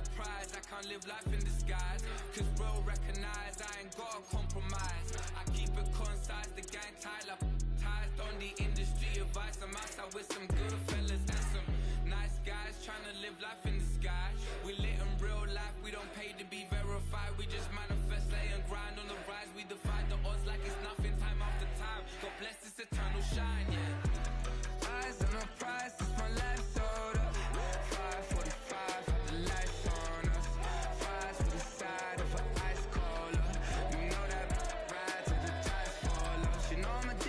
the prize, I can't live life in disguise. Cause real recognize I ain't gotta compromise. I keep it concise, the gang tight like ties on the industry advice. I'm outside with some good fellas and some nice guys trying to live life in the sky. We lit in real life, we don't pay to be verified. We just manifest, lay and grind on the rise. We defy the odds like it's nothing, time after time. God bless this eternal shine, yeah. Eyes on the prize, it's my life sold up. 5:45, have the lights on us. Fries for the side of an ice cola. You know that ride till the tires fall off. She know I'm a D,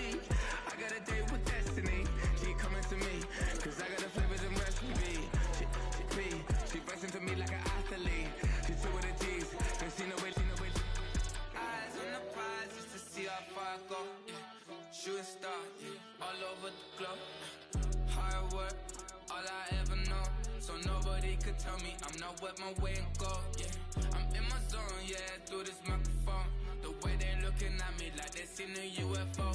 I got a date with destiny. She coming to me, cause I got the flavors and recipe. She bustin' to me like an athlete. She two with the G's, and she know it. Eyes on the prize just to see how far I go, yeah. Shooting star, yeah, all over the globe. Hard work, all I ever know. So nobody could tell me I'm not wet my way and go, yeah. I'm in my zone, yeah, through this microphone. The way they looking at me like they seen a UFO.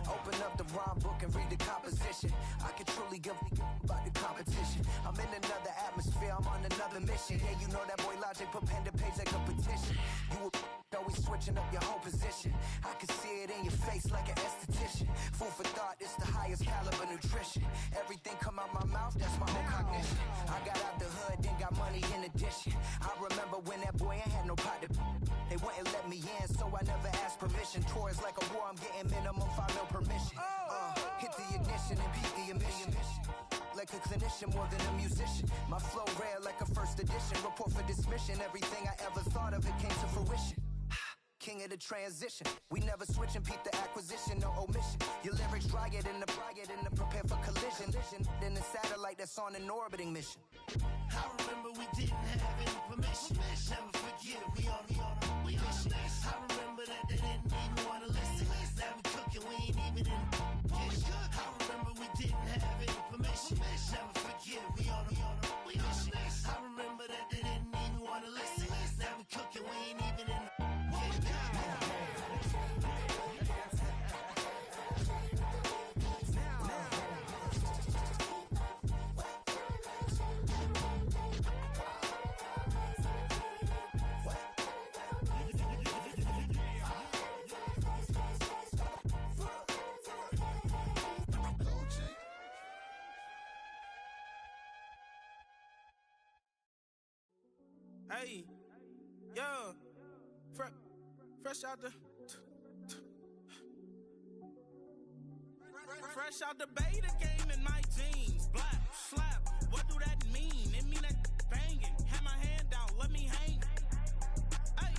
Open up the rhyme book and read the composition. I can truly give about the competition. I'm in another atmosphere, I'm on another mission. Yeah, you know that boy Logic put pen to page like a petition. You always switching up your whole position. I can see it in your face like an esthetician. Food for thought, it's the highest caliber nutrition. Everything come out my mouth, that's my own cognition. I got out the hood, then got money in addition. I remember when that boy ain't had no pot to. They wouldn't let me in, so I never asked permission. Tours like a war, I'm getting minimum 5 mil permission. Hit the ignition and beat the emission. Like a clinician more than a musician. My flow rare like a first edition. Report for dismission. Everything I ever thought of, it came to fruition. King of the transition. We never switch and peep the acquisition, no omission. Your lyrics dry it in the prepare for collision. Then the satellite that's on an orbiting mission. I remember we didn't have any permission. Never forget, we on mission. I remember that they didn't even want to listen. Now we cooking, we ain't even in the kitchen. I remember we didn't have any permission. Never forget, we on mission. I remember that they didn't even want to listen. Now we cooking, we ain't even in the Hey, yo, fresh out the beta game in my jeans. Black, slap, what do that mean? It mean that banging. Have my hand out, let me hang. Hey,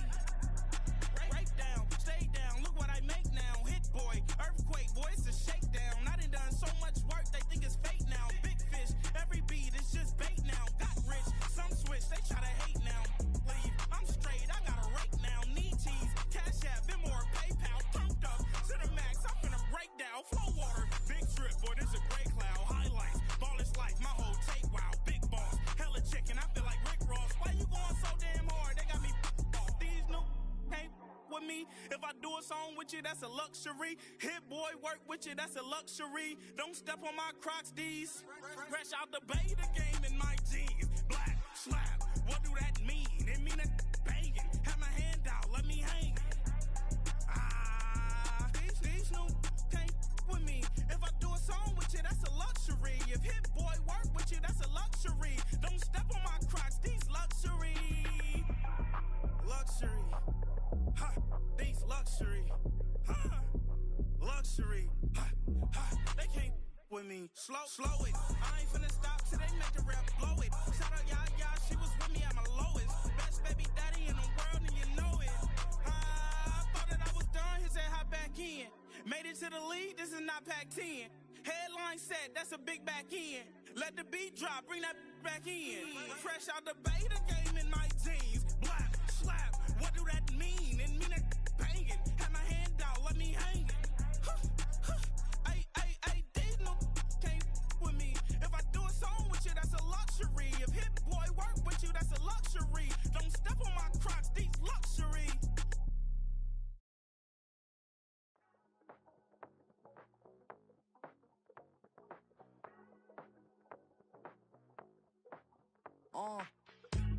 break down, stay down, look what I make now. Hit boy, earthquake, boy, it's a shakedown. I done so much work, they think it's fake now. Big fish, every beat is just bait now. Got rich, some switch, they try to hate now. Leave, I'm straight, I got a rake now. Need cheese, cash app, Venmo or PayPal. Pumped up to the max, I'm finna break down. Flow water, big trip, boy, this a gray cloud. Highlights, ballin' life, my whole take wild. Big boss, hella chicken, I feel like Rick Ross. Why you going so damn hard? They got me off. These new can't with me. If I do a song with you, that's a luxury. Hit boy, work with you, that's a luxury. Don't step on my Crocs, D's. Fresh out the beta game in my jeans. Black, slap, what do that mean? It mean that banging. Have my hand out, let me hang. These new can't with me. If I do a song with you, that's a luxury. If Hit Boy work with you, that's a luxury. Don't step on my Crocs, these luxury. Luxury. Ha, these luxury. Ha, luxury. Ha, ha, they can't with me. Slow it. I ain't finna stop till they make the rap blow it. Made it to the league, this is not Pac-10. Headline set, that's a big back end. Let the beat drop, bring that back in. Fresh out the beta game in my jeans. Black, slap, what do that mean? It mean that banging. Have my hand out, let me hang it. These no can't with me. If I do a song with you, that's a luxury. If Hit Boy work with you, that's a luxury. Don't step on my crotch, these luxury.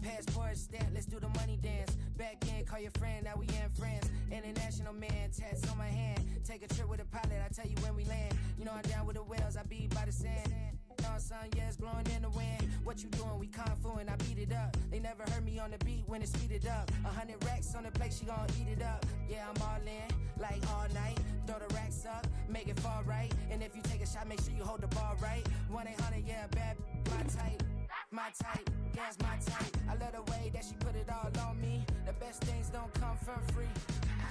Passport stamp, let's do the money dance. Back in, call your friend, now we in friends. International man, tats on my hand. Take a trip with a pilot, I tell you when we land. You know I'm down with the whales, I be by the sand. Sun, yeah, it's blowing in the wind. What you doing? We kung fu and I beat it up. They never heard me on the beat when it's speeded up. 100 racks on the plate, she gon' eat it up. Yeah, I'm all in, like all night. Throw the racks up, make it fall right. And if you take a shot, make sure you hold the ball right. 1-800, yeah, bad, my type. My type, yeah, it's my type. I love the way that she put it all on me. The best things don't come for free.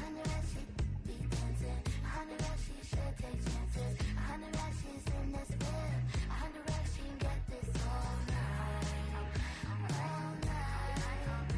100 racks, she be dancing. 100 racks, she should take chances. 100 racks, she's in this bed. 100 racks, she can get this all night. All night. All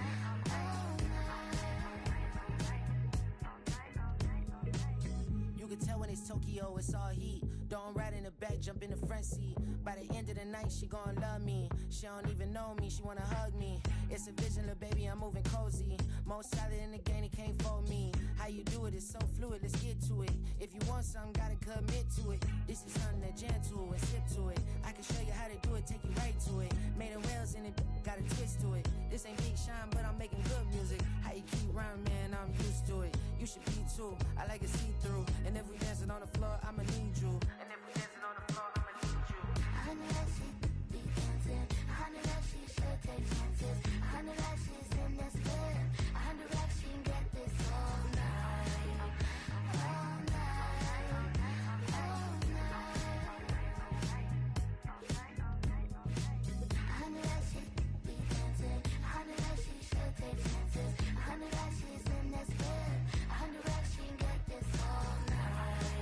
night. You can tell when it's Tokyo, it's all heat. Don't ride in the back, jump in the front seat. By the end of the night, she gon' love me. She don't even know me, she wanna hug me. It's a vision, little baby, I'm moving cozy. Most solid in the game, he can't fold me. How you do it, it's so fluid, let's get to it. If you want something, gotta commit to it. This is something that jam to and sip to it. I can show you how to do it, take you right to it. Made of whales in it, got a twist to it. This ain't Big Sean, but I'm making good music. How you keep rhyming, man, I'm used to it. You should be too, I like it see-through. And if we dancing on the floor, I'ma need you. And if we dancing on the floor, I'ma need you. 100 racks, she be dancing. 100 racks, she should take chances. 100 racks, she's in this bed. 100 racks, she can get this all night. All night. All night. 100 racks, she be dancing. 100 racks, she should take chances. 100 racks, she's in this bed. 100 racks, she can get this all night.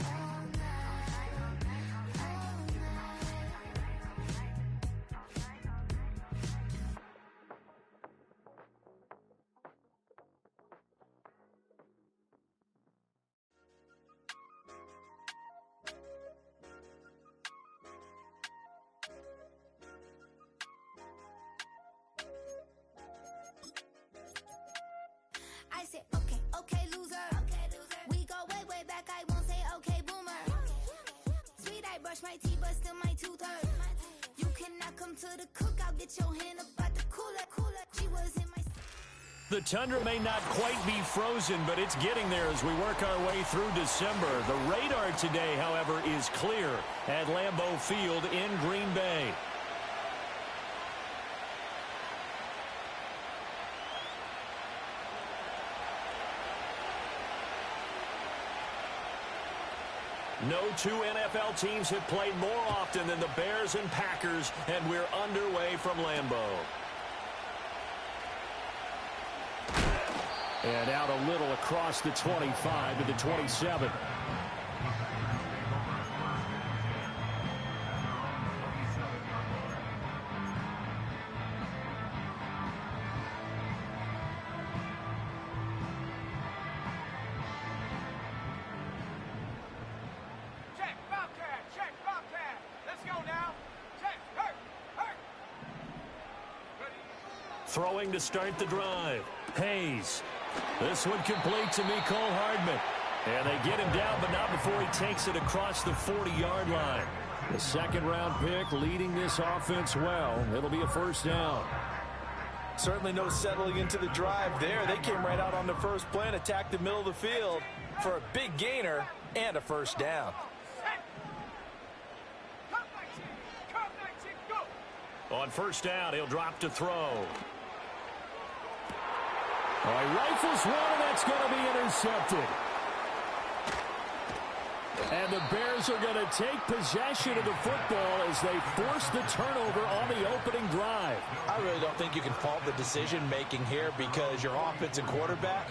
All night. All I said, okay, loser. We go way, way back. I won't say okay, boomer. Sweet, I brush my teeth, but still my tooth hurt. You cannot come to the cookout. Get your hand up at the cooler. She was in my. The tundra may not quite be frozen, but it's getting there as we work our way through December. The radar today, however, is clear at Lambeau Field in Green Bay. No two NFL teams have played more often than the Bears and Packers, and we're underway from Lambeau. And out a little across the 25 to the 27. Throwing to start the drive. Hayes. This one complete to Mecole Hardman. And they get him down, but not before he takes it across the 40-yard line. The second-round pick leading this offense well. It'll be a first down. Certainly no settling into the drive there. They came right out on the first play and attacked the middle of the field for a big gainer and a first down. On first down, he'll drop to throw. He rifles one, and that's going to be intercepted. And the Bears are going to take possession of the football as they force the turnover on the opening drive. I really don't think you can fault the decision-making here because your offensive quarterback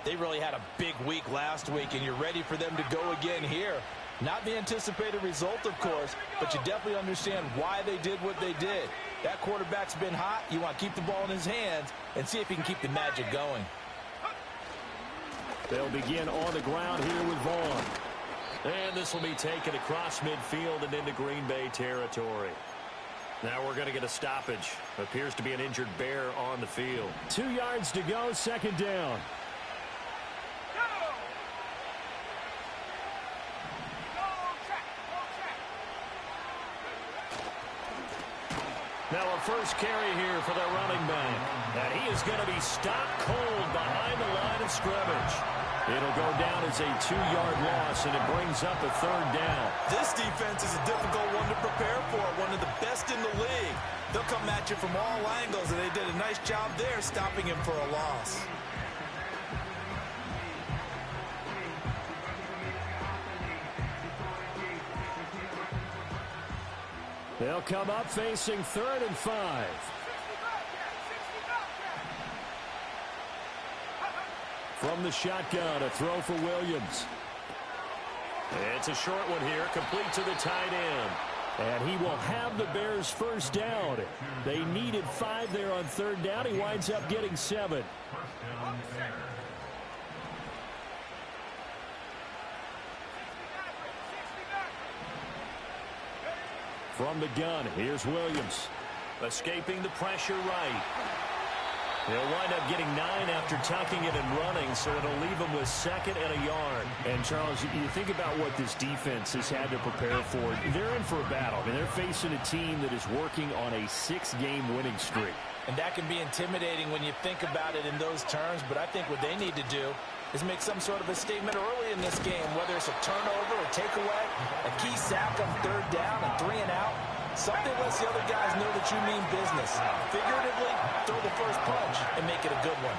They really had a big week last week, and you're ready for them to go again here. Not the anticipated result, of course, but you definitely understand why they did what they did. That quarterback's been hot. You want to keep the ball in his hands and see if he can keep the magic going. They'll begin on the ground here with Vaughn. And this will be taken across midfield and into Green Bay territory. Now we're going to get a stoppage. Appears to be an injured Bear on the field. 2 yards to go, second down. Now a first carry here for the running back. And he is going to be stopped cold behind the line of scrimmage. It'll go down as a 2-yard loss, and it brings up a third down. This defense is a difficult one to prepare for, one of the best in the league. They'll come at you from all angles, and they did a nice job there stopping him for a loss. They'll come up facing 3rd and 5. From the shotgun, a throw for Williams. It's a short one here, complete to the tight end. And he will have the Bears first down. They needed 5 there on 3rd down. He winds up getting 7. From the gun, here's Williams. Escaping the pressure right. He'll wind up getting 9 after tucking it and running, so it'll leave him with 2nd and a yard. And, Charles, you think about what this defense has had to prepare for. They're in for a battle. I mean, they're facing a team that is working on a 6-game winning streak. And that can be intimidating when you think about it in those terms, but I think what they need to do is make some sort of a statement early in this game, whether it's a turnover, a takeaway, a key sack on 3rd down, a 3 and out. Something lets the other guys know that you mean business. Figuratively, throw the first punch and make it a good one.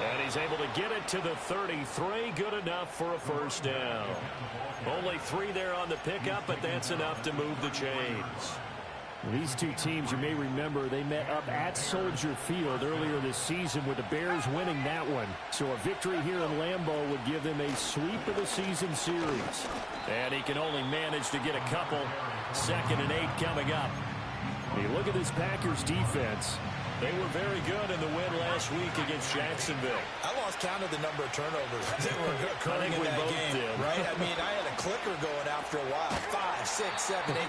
And he's able to get it to the 33. Good enough for a first down. Only 3 there on the pickup, but that's enough to move the chains. These two teams, you may remember, they met up at Soldier Field earlier this season with the Bears winning that one. So a victory here in Lambeau would give them a sweep of the season series. And he can only manage to get a couple. 2nd and 8 coming up. Hey, look at this Packers defense. They were very good in the win last week against Jacksonville. I lost count of the number of turnovers that were occurring in that game, right? I mean, I had a clicker going after a while. 5, 6, 7, 8.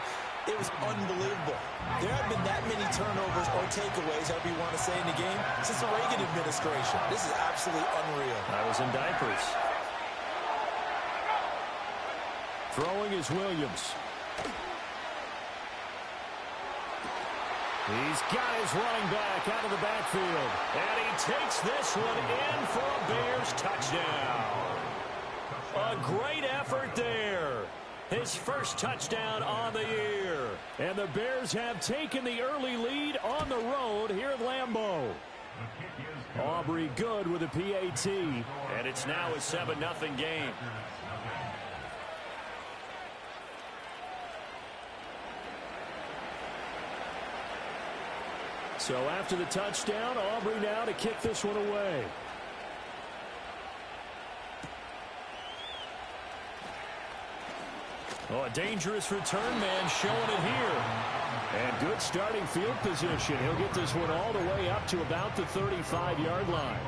It was unbelievable. There have been that many turnovers or takeaways, however you want to say, in the game since the Reagan administration. This is absolutely unreal. I was in diapers. Throwing is Williams. He's got his running back out of the backfield. And he takes this one in for a Bears touchdown. A great effort there. His first touchdown on the year. And the Bears have taken the early lead on the road here at Lambeau. Aubrey good with a PAT. And it's now a 7-0 game. So after the touchdown, Aubrey now to kick this one away. Oh, a dangerous return man showing it here. And good starting field position. He'll get this one all the way up to about the 35-yard line.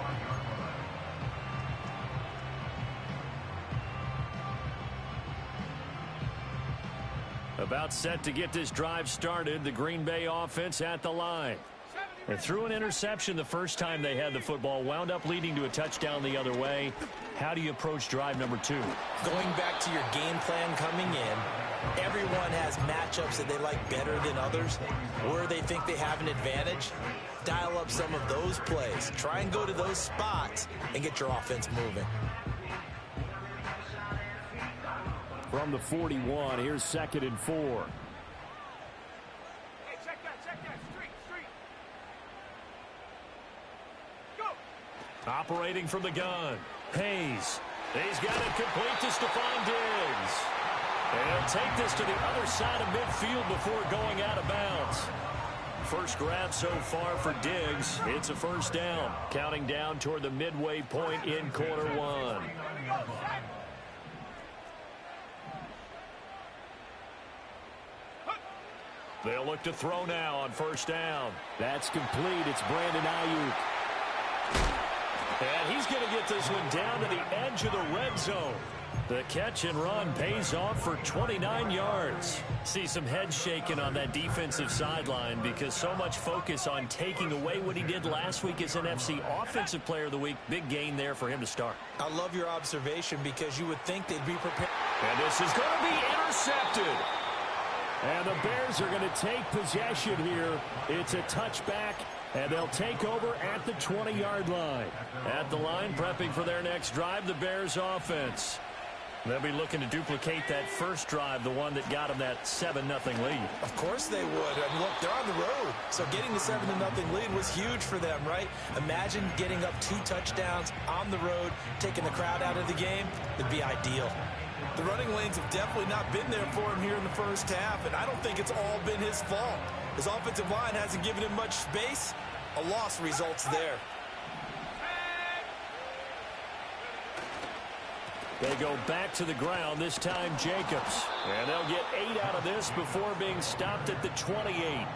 About set to get this drive started. The Green Bay offense at the line. They threw an interception the first time they had the football, wound up leading to a touchdown the other way. How do you approach drive number 2? Going back to your game plan coming in, everyone has matchups that they like better than others, where they think they have an advantage. Dial up some of those plays. Try and go to those spots and get your offense moving. From the 41, here's 2nd and 4. Operating from the gun. Hayes. He's got it complete to Stephon Diggs. And he'll take this to the other side of midfield before going out of bounds. First grab so far for Diggs. It's a first down. Counting down toward the midway point in quarter one. They'll look to throw now on first down. That's complete. It's Brandon Ayuk. And he's going to get this one down to the edge of the red zone. The catch and run pays off for 29 yards. See some head shaking on that defensive sideline because so much focus on taking away what he did last week as NFC Offensive Player of the Week. Big gain there for him to start. I love your observation because you would think they'd be prepared. And this is going to be intercepted. And the Bears are going to take possession here. It's a touchback, and they'll take over at the 20-yard line. At the line, prepping for their next drive, the Bears offense. They'll be looking to duplicate that first drive, the one that got them that 7-0 lead. Of course they would. I mean, look, they're on the road. So getting the 7-0 lead was huge for them, right? Imagine getting up 2 touchdowns on the road, taking the crowd out of the game. It'd be ideal. The running lanes have definitely not been there for him here in the first half, and I don't think it's all been his fault. His offensive line hasn't given him much space. A loss results there. They go back to the ground, this time Jacobs. And they'll get 8 out of this before being stopped at the 28.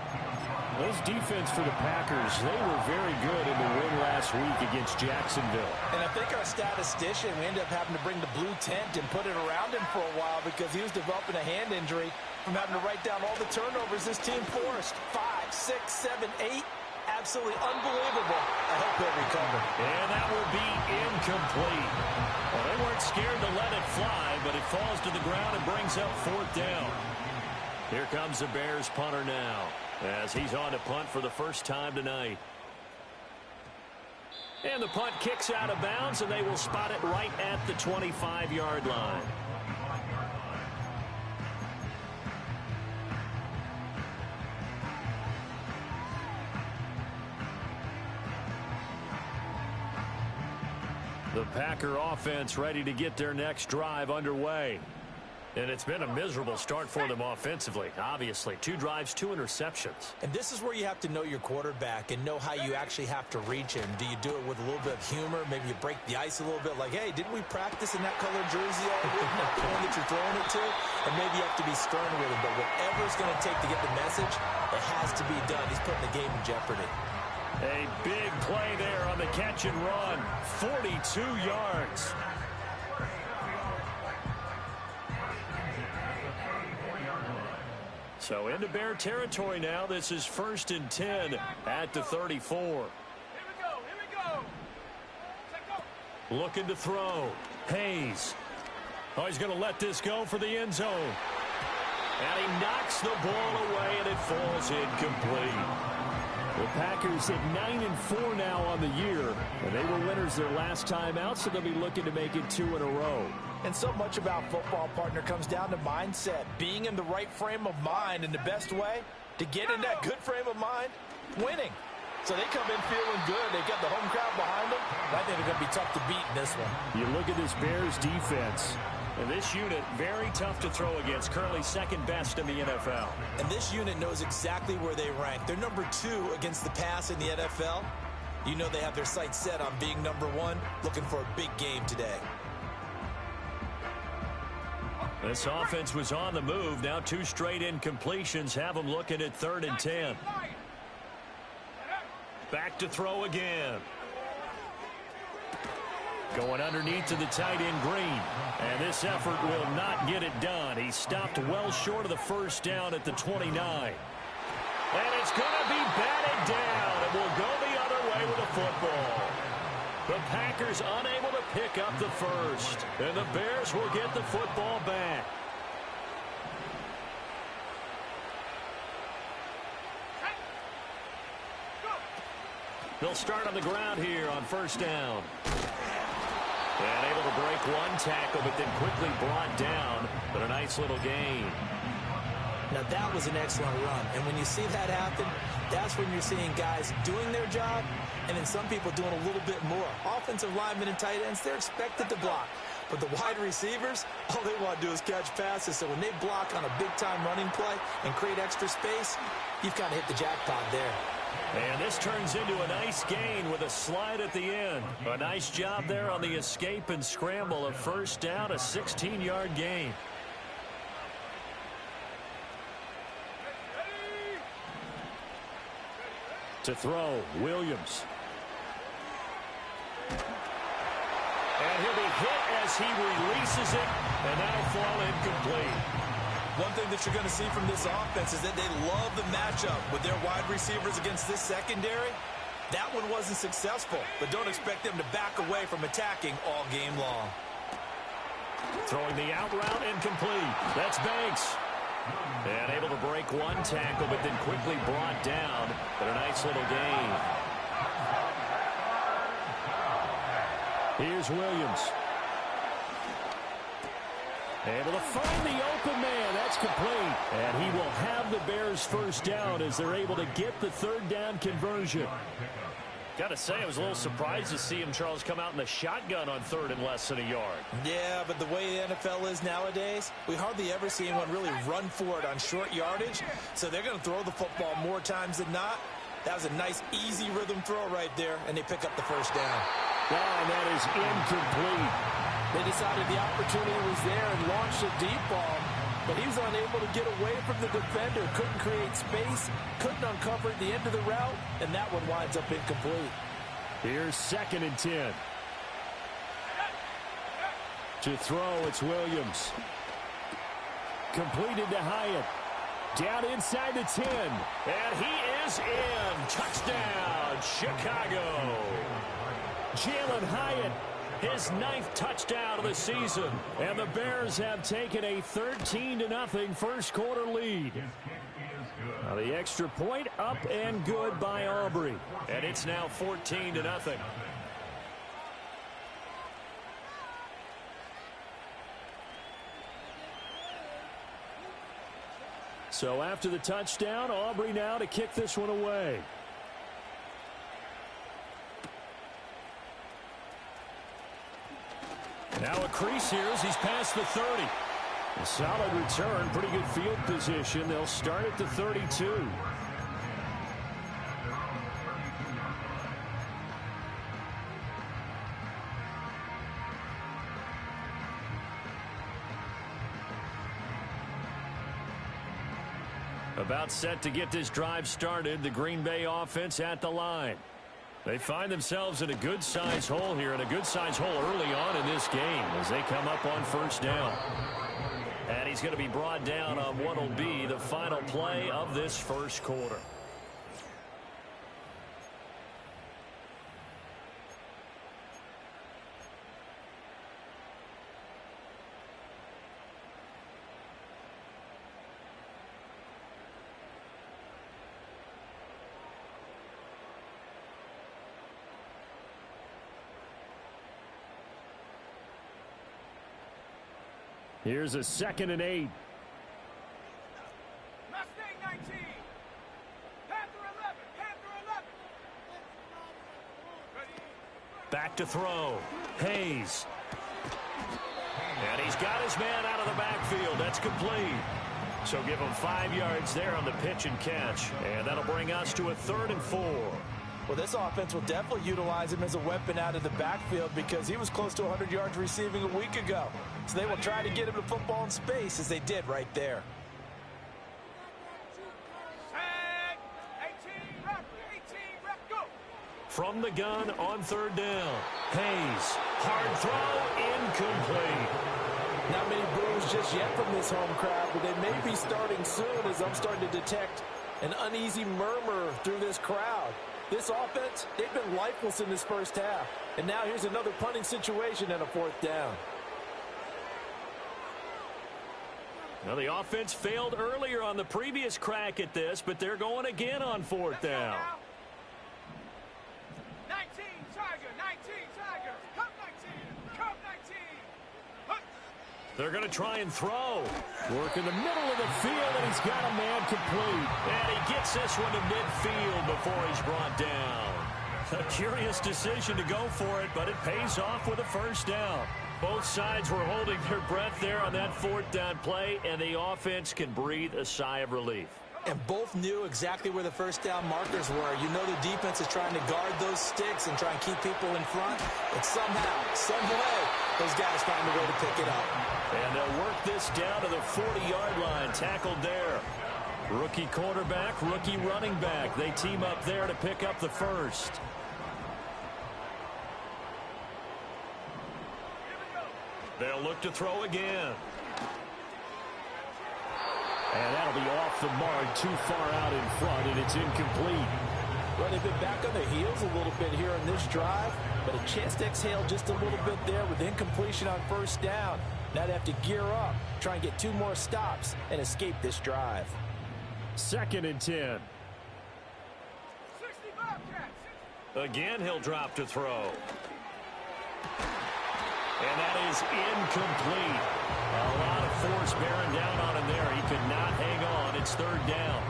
This defense for the Packers, they were very good in the win last week against Jacksonville. And I think our statistician, we ended up having to bring the blue tent and put it around him for a while because he was developing a hand injury from having to write down all the turnovers this team forced. 5, 6, 7, 8. Absolutely unbelievable. I hope he'll recover. And that will be incomplete. Well, they weren't scared to let it fly, but it falls to the ground and brings up 4th down. Here comes the Bears punter now, as he's on to punt for the first time tonight. And the punt kicks out of bounds, and they will spot it right at the 25-yard line. The Packer offense ready to get their next drive underway. And it's been a miserable start for them offensively, obviously. 2 drives, 2 interceptions. And this is where you have to know your quarterback and know how you actually have to reach him. Do you do it with a little bit of humor? Maybe you break the ice a little bit like, hey, didn't we practice in that colored jersey all week? That point that you're throwing it to? And maybe you have to be stern with him. But whatever it's going to take to get the message, it has to be done. He's putting the game in jeopardy. A big play there on the catch and run. 42 yards. So into Bear territory now. This is 1st and 10 at the 34. Here we go. Looking to throw. Hayes. Oh, he's going to let this go for the end zone. And he knocks the ball away, and it falls incomplete. The Packers at 9-4 now on the year, and they were winners their last time out, so they'll be looking to make it 2 in a row. And so much about football, partner, comes down to mindset. Being in the right frame of mind, and the best way to get in that good frame of mind, winning. So they come in feeling good. They got the home crowd behind them. I think they're going to be tough to beat in this one. You look at this Bears defense. And this unit, very tough to throw against. Currently 2nd best in the NFL. And this unit knows exactly where they rank. They're number 2 against the pass in the NFL. You know they have their sights set on being number 1, looking for a big game today. This offense was on the move. Now 2 straight incompletions have them looking at 3rd and 10. Back to throw again. Going underneath to the tight end Green. And this effort will not get it done. He stopped well short of the first down at the 29. And it's going to be batted down. And will go the other way with the football. The Packers unable to pick up the first. And the Bears will get the football back. They'll start on the ground here on first down. And able to break one tackle, but then quickly brought down. But a nice little gain. Now that was an excellent run. And when you see that happen, that's when you're seeing guys doing their job and then some people doing a little bit more. Offensive linemen and tight ends, they're expected to block. But the wide receivers, all they want to do is catch passes. So when they block on a big-time running play and create extra space, you've kind of hit the jackpot there. And this turns into a nice gain with a slide at the end. A nice job there on the escape and scramble. A first down, a 16-yard gain. To throw, Williams. And he'll be hit as he releases it, and that'll fall incomplete. One thing that you're going to see from this offense is that they love the matchup with their wide receivers against this secondary. That one wasn't successful, but don't expect them to back away from attacking all game long. Throwing the out route, incomplete. That's Banks. And able to break one tackle, but then quickly brought down. But a nice little gain. Here's Williams. Able to find the open man. That's complete. And he will have the Bears first down as they're able to get the third down conversion. Got to say, I was a little surprised to see him, Charles, come out in the shotgun on third and less than a yard. Yeah, but the way the NFL is nowadays, we hardly ever see anyone really run for it on short yardage. So they're going to throw the football more times than not. That was a nice, easy rhythm throw right there, and they pick up the first down. And that is incomplete. They decided the opportunity was there and launched a deep ball, but he was unable to get away from the defender, couldn't create space, couldn't uncover at the end of the route, and that one winds up incomplete. Here's 2nd and 10. To throw, it's Williams. Completed to Hyatt. Down inside the 10. And he is in. Touchdown, Chicago. Jalen Hyatt, his 9th touchdown of the season. And the Bears have taken a 13-0 first quarter lead. Now the extra point up and good by Aubrey. And it's now 14-0. So after the touchdown, Aubrey now to kick this one away. Now a crease here as he's past the 30. A solid return, pretty good field position. They'll start at the 32. About set to get this drive started. The Green Bay offense at the line. They find themselves in a good-sized hole here, and a good-sized hole early on in this game as they come up on first down. And he's going to be brought down on what will be the final play of this first quarter. Here's a 2nd and 8. Mustang 19. Panther 11. Panther 11. Ready. Back to throw. Hayes. And he's got his man out of the backfield. That's complete. So give him 5 yards there on the pitch and catch. And that'll bring us to a 3rd and 4. Well, this offense will definitely utilize him as a weapon out of the backfield because he was close to 100 yards receiving a week ago. So they will try to get him the football in space as they did right there. Set. 18 rep. 18 rep. Go. From the gun on 3rd down. Hayes. Hard throw. Incomplete. Not many boos just yet from this home crowd, but they may be starting soon as I'm starting to detect an uneasy murmur through this crowd. This offense, they've been lifeless in this first half. And now here's another punting situation and a 4th down. Now the offense failed earlier on the previous crack at this, but they're going again on 4th down. 19 Tiger. 19 Tiger. Come 19. Come 19. Hunt. They're going to try and throw. Work in the middle of the field, and he's got a man complete. And he gets this one to midfield before he's brought down. A curious decision to go for it, but it pays off with a first down. both sides were holding their breath there on that fourth down play, and the offense can breathe a sigh of relief. And both knew exactly where the first down markers were. You know the defense is trying to guard those sticks and try and keep people in front. But somehow, some way, those guys find a way to pick it up. And they'll work this down to the 40-yard line. Tackled there. Rookie quarterback, rookie running back. They team up there to pick up the first. They'll look to throw again. And that'll be off the mark, too far out in front, and it's incomplete. Well, they've been back on their heels a little bit here in this drive, but a chance to exhale just a little bit there with incompletion on first down. Now they have to gear up, try and get 2 more stops, and escape this drive. 2nd and 10. Again, he'll drop to throw. And that is incomplete. A lot of force bearing down on him there. He could not hang on. It's 3rd down.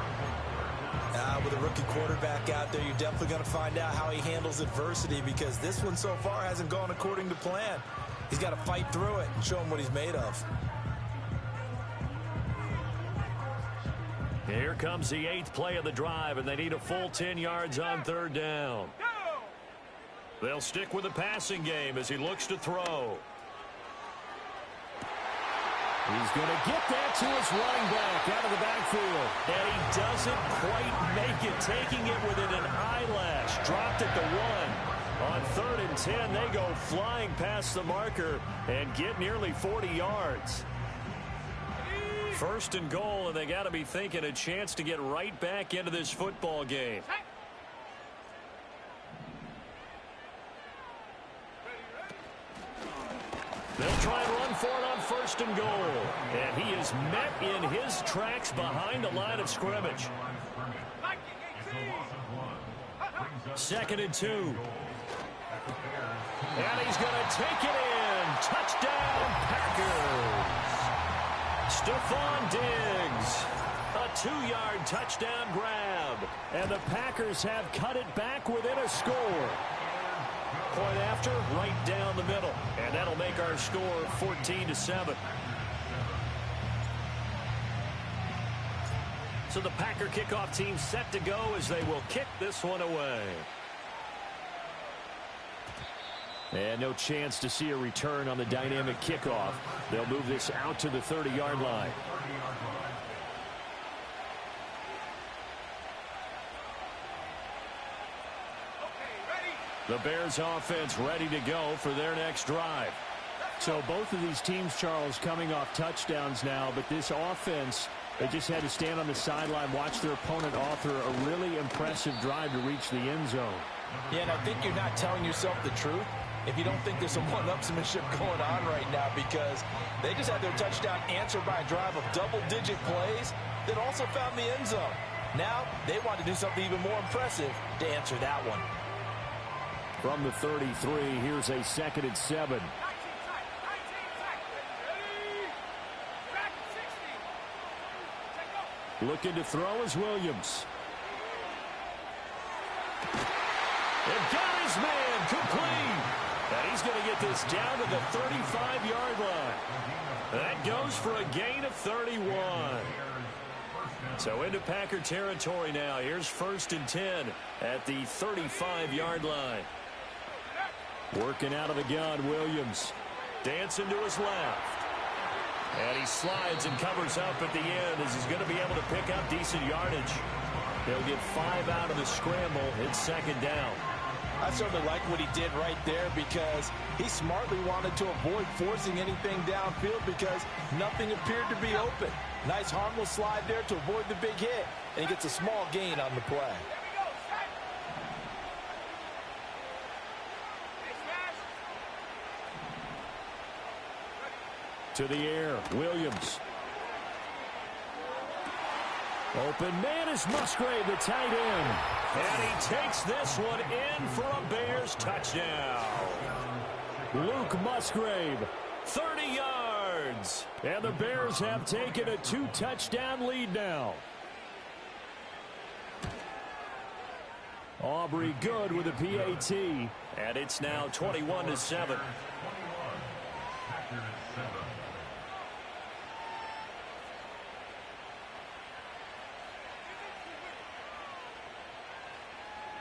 With a rookie quarterback out there, you're definitely going to find out how he handles adversity, because this one so far hasn't gone according to plan. He's got to fight through it and show him what he's made of. Here comes the 8th play of the drive, and they need a full 10 yards on 3rd down. They'll stick with the passing game as he looks to throw. He's going to get that to his running back out of the backfield. And he doesn't quite make it, taking it within an eyelash. Dropped at the 1. On 3rd and 10, they go flying past the marker and get nearly 40 yards. 1st and goal, and they got to be thinking a chance to get right back into this football game. They'll try and run for it on 1st and goal. And he is met in his tracks behind the line of scrimmage. 2nd and 2. And he's going to take it in. Touchdown, Packers. Stephon Diggs. A 2-yard touchdown grab. And the Packers have cut it back within a score. Point after, right down the middle. And that'll make our score 14-7. So the Packer kickoff team set to go as they will kick this one away. And no chance to see a return on the dynamic kickoff. They'll move this out to the 30-yard line. The Bears offense ready to go for their next drive. So both of these teams, Charles, coming off touchdowns now, but this offense, they just had to stand on the sideline, watch their opponent author a really impressive drive to reach the end zone. Yeah, and I think you're not telling yourself the truth if you don't think there's some one-upsmanship going on right now, because they just had their touchdown answered by a drive of double-digit plays that also found the end zone. Now they want to do something even more impressive to answer that one. From the 33, here's a 2nd and 7. Looking to throw is Williams. And got his man complete. And he's going to get this down to the 35-yard line. That goes for a gain of 31. So into Packer territory now. Here's 1st and 10 at the 35-yard line. Working out of the gun, Williams. Dancing to his left. And he slides and covers up at the end as he's going to be able to pick up decent yardage. They'll get 5 out of the scramble. It's 2nd down. I certainly like what he did right there, because he smartly wanted to avoid forcing anything downfield because nothing appeared to be open. Nice harmless slide there to avoid the big hit, and he gets a small gain on the play. To the air, Williams. Open man is Musgrave, the tight end. And he takes this one in for a Bears touchdown. Luke Musgrave, 30 yards. And the Bears have taken a 2-touchdown lead now. Aubrey good with a PAT. And it's now 21-7.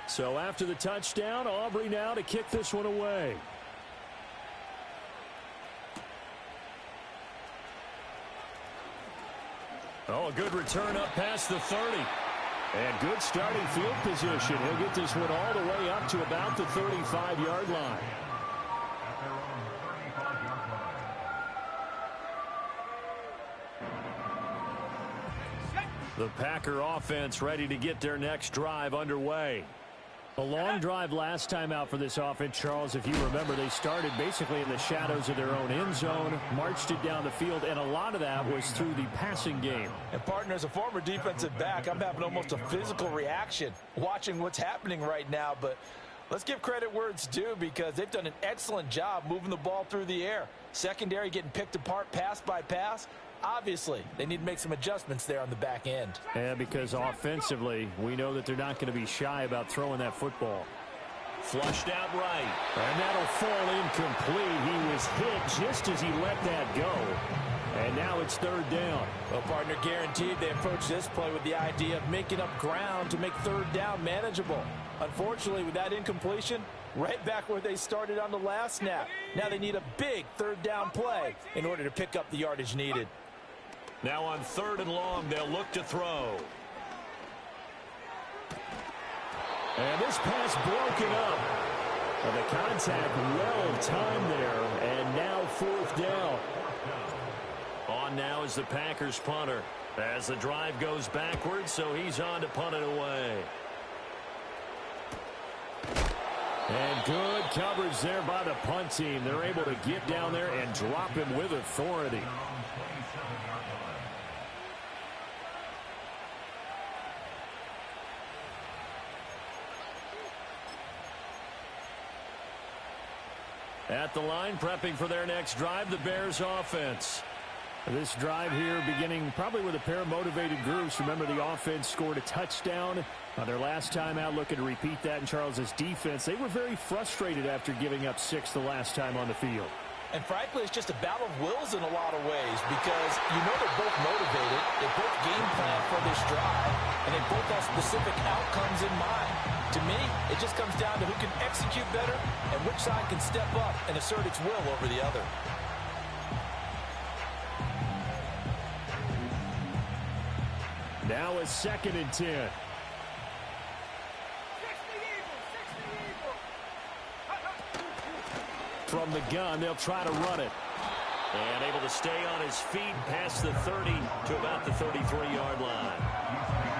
So after the touchdown, Aubrey now to kick this one away. Oh, a good return up past the 30. And good starting field position. He'll get this one all the way up to about the 35-yard line. The Packer offense ready to get their next drive underway. A long drive last time out for this offense, Charles. If you remember, they started basically in the shadows of their own end zone, marched it down the field, and a lot of that was through the passing game. And, partner, as a former defensive back, I'm having almost a physical reaction watching what's happening right now. But let's give credit where it's due, because they've done an excellent job moving the ball through the air. Secondary getting picked apart pass by pass. Obviously, they need to make some adjustments there on the back end. Yeah, because offensively, we know that they're not going to be shy about throwing that football. Flushed out right. And that'll fall incomplete. He was hit just as he let that go. And now it's third down. Well, partner, guaranteed they approach this play with the idea of making up ground to make third down manageable. Unfortunately, with that incompletion, right back where they started on the last snap. Now they need a big third down play in order to pick up the yardage needed. Now on 3rd and long, they'll look to throw. And this pass broken up. Well, the contact well timed there, and now 4th down. On now is the Packers punter as the drive goes backwards, so he's on to punt it away. And good coverage there by the punt team. They're able to get down there and drop him with authority. At the line, prepping for their next drive, the Bears offense. This drive here beginning probably with a pair of motivated groups. Remember, the offense scored a touchdown on their last time out, looking to repeat that in Charles's defense. They were very frustrated after giving up 6 the last time on the field. And frankly, it's just a battle of wills in a lot of ways, because you know they're both motivated, they both game plan for this drive, and they both have specific outcomes in mind. To me, it just comes down to who can execute better and which side can step up and assert its will over the other. Now a 2nd and 10. From the gun, they'll try to run it. And able to stay on his feet past the 30 to about the 33-yard line.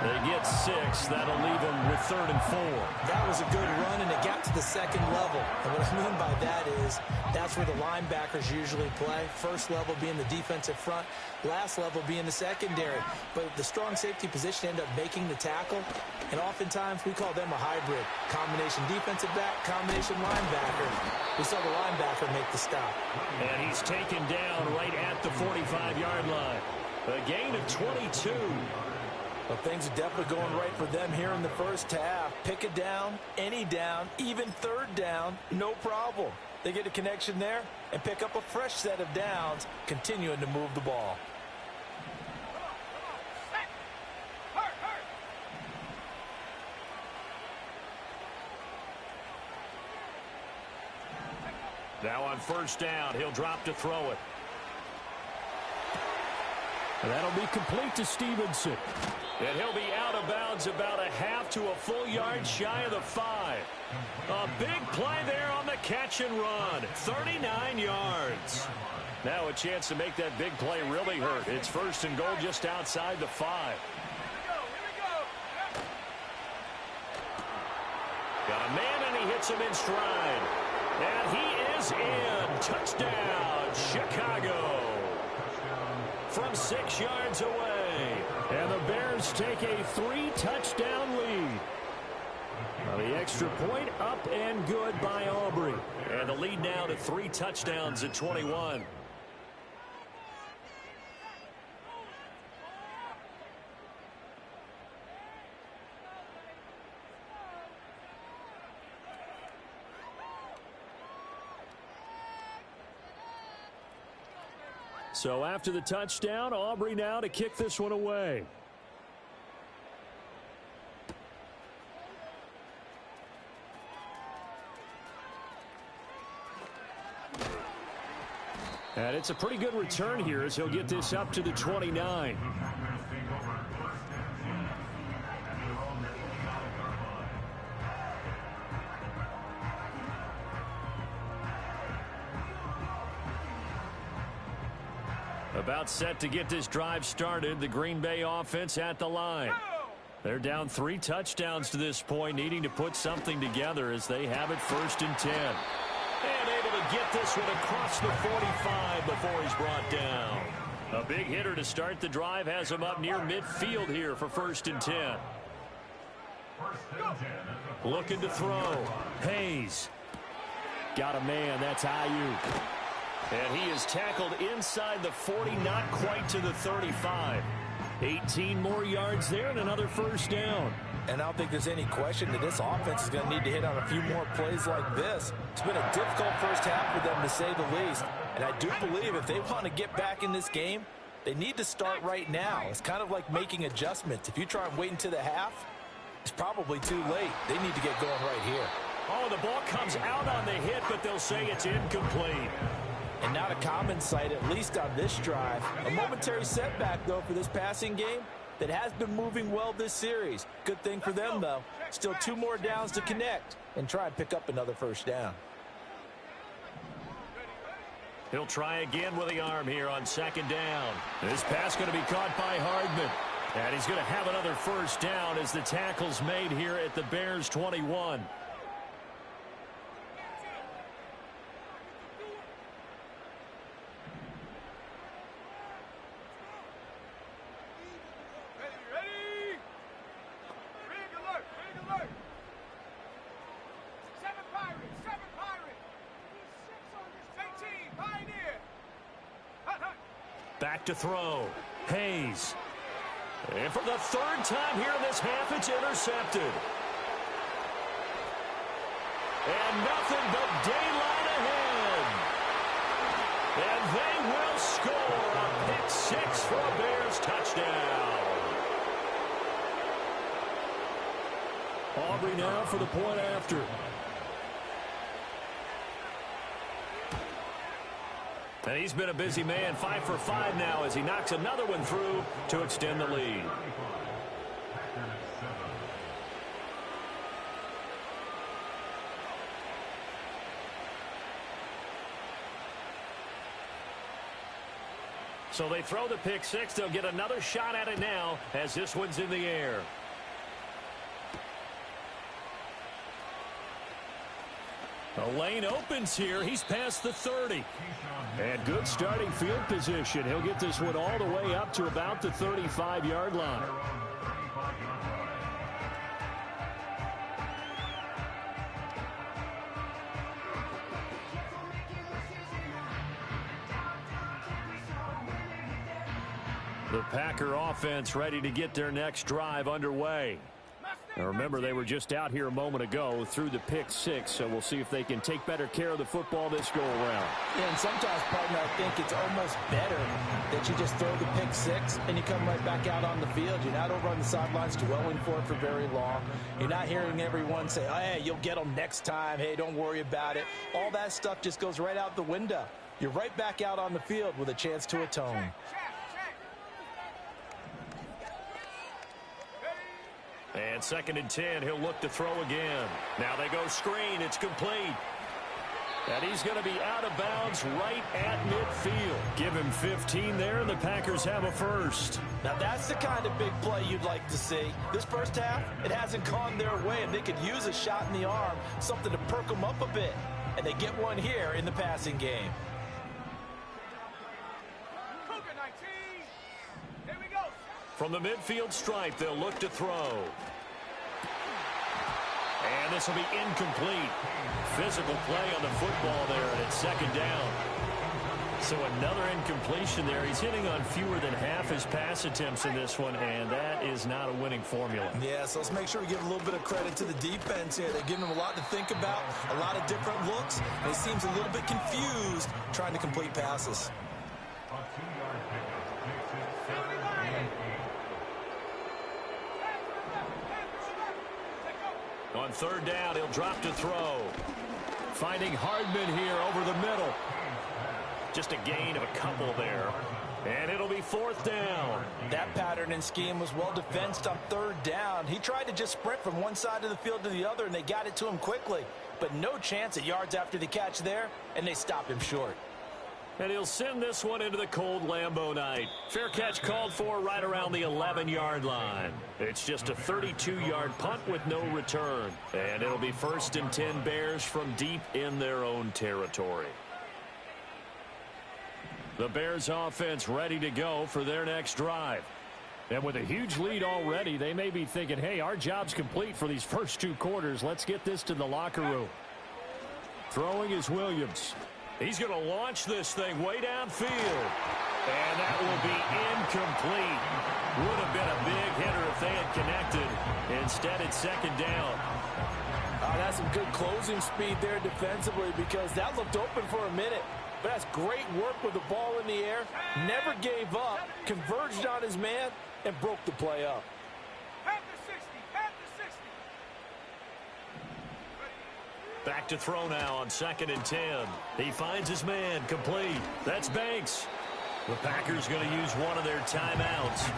They get 6. That'll leave them with 3rd and 4. That was a good run, and it got to the 2nd level. And what I mean by that is that's where the linebackers usually play. First level being the defensive front, last level being the secondary. But the strong safety position ended up making the tackle, and oftentimes we call them a hybrid. Combination defensive back, combination linebacker. We saw the linebacker make the stop. And he's taken down right at the 45-yard line. A gain of 22. Well, things are definitely going right for them here in the first half. Pick it down, any down, even 3rd down, no problem. They get a connection there and pick up a fresh set of downs, continuing to move the ball. Now on 1st down, he'll drop to throw it. And that'll be complete to Stevenson. And he'll be out of bounds about a half to a full yard shy of the 5. A big play there on the catch and run. 39 yards. Now a chance to make that big play really hurt. It's 1st and goal just outside the 5. Got a man, and he hits him in stride. And he is in. Touchdown, Chicago. From 6 yards away. And the Bears take a 3-touchdown lead. Now the extra point up and good by Aubrey. And the lead now to 3 touchdowns at 21. So after the touchdown, Aubrey now to kick this one away. And it's a pretty good return here as he'll get this up to the 29. About set to get this drive started. The Green Bay offense at the line. They're down 3 touchdowns to this point, needing to put something together as they have it 1st and 10. And able to get this one across the 45 before he's brought down. A big hitter to start the drive has him up near midfield here for 1st and 10. Looking to throw. Hayes. Got a man. That's Ayuk. And he is tackled inside the 40, not quite to the 35. 18 more yards there and another 1st down. And I don't think there's any question that this offense is going to need to hit on a few more plays like this. It's been a difficult first half for them, to say the least. And I do believe if they want to get back in this game, they need to start right now. It's kind of like making adjustments. If you try and wait until the half, it's probably too late. They need to get going right here. Oh, the ball comes out on the hit, but they'll say it's incomplete. And not a common sight, at least on this drive. A momentary setback, though, for this passing game that has been moving well this series. Good thing for them, though. Still 2 more downs to connect and try and pick up another 1st down. He'll try again with the arm here on 2nd down. This pass going to be caught by Hardman. And he's going to have another 1st down as the tackle's made here at the Bears 21. Back to throw. Hayes. And for the 3rd time here in this half, it's intercepted. And nothing but daylight ahead. And they will score a pick 6 for a Bears touchdown. Aubrey now for the point after. And he's been a busy man, 5 for 5 now as he knocks another one through to extend the lead. So they throw the pick 6. They'll get another shot at it now as this one's in the air. A lane opens here. He's past the 30. And good starting field position. He'll get this one all the way up to about the 35-yard line. The Packer offense ready to get their next drive underway. Now remember, they were just out here a moment ago through the pick 6, so we'll see if they can take better care of the football this go-around. Yeah, and sometimes, partner, I think it's almost better that you just throw the pick 6 and you come right back out on the field. You're not over on the sidelines dwelling for it for very long. You're not hearing everyone say, oh, hey, you'll get them next time. Hey, don't worry about it. All that stuff just goes right out the window. You're right back out on the field with a chance to atone. And 2nd and 10, he'll look to throw again. Now they go screen. It's complete. And he's going to be out of bounds right at midfield. Give him 15 there, and the Packers have a 1st. Now that's the kind of big play you'd like to see. This first half, it hasn't gone their way, and they could use a shot in the arm, something to perk them up a bit. And they get one here in the passing game. From the midfield stripe, they'll look to throw. And this will be incomplete. Physical play on the football there, and it's 2nd down. So another incompletion there. He's hitting on fewer than half his pass attempts in this one, and that is not a winning formula. Yeah, so let's make sure we give a little bit of credit to the defense here. They're giving him a lot to think about, a lot of different looks, and he seems a little bit confused trying to complete passes. third down, he'll drop to throw. Finding Hardman here over the middle. Just a gain of a couple there. And it'll be fourth down. That pattern and scheme was well defensed on third down. He tried to just sprint from one side of the field to the other, and they got it to him quickly. But no chance at yards after the catch there, and they stopped him short. And he'll send this one into the cold Lambeau night. Fair catch called for right around the 11-yard line. It's just a 32-yard punt with no return. And it'll be 1st and 10 Bears from deep in their own territory. The Bears offense ready to go for their next drive. And with a huge lead already, they may be thinking, hey, our job's complete for these first 2 quarters. Let's get this to the locker room. Throwing is Williams. He's going to launch this thing way downfield. And that will be incomplete. Would have been a big hitter if they had connected. Instead, it's second down. That's some good closing speed there defensively, because that looked open for a minute. But that's great work with the ball in the air. Never gave up, converged on his man, and broke the play up. Back to throw now on 2nd and 10. He finds his man, complete. That's Banks. The Packers going to use one of their timeouts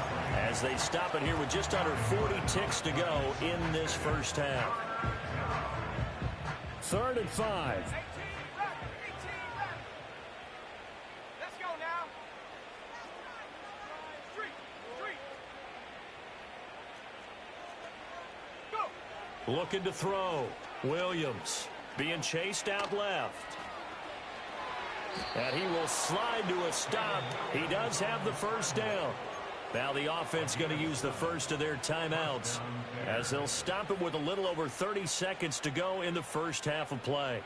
as they stop it here with just under 40 ticks to go in this first half. 3rd and 5. Looking to throw. Williams being chased out left. And he will slide to a stop. He does have the first down. Now the offense going to use the first of their timeouts as they'll stop it with a little over 30 seconds to go in the first half of play.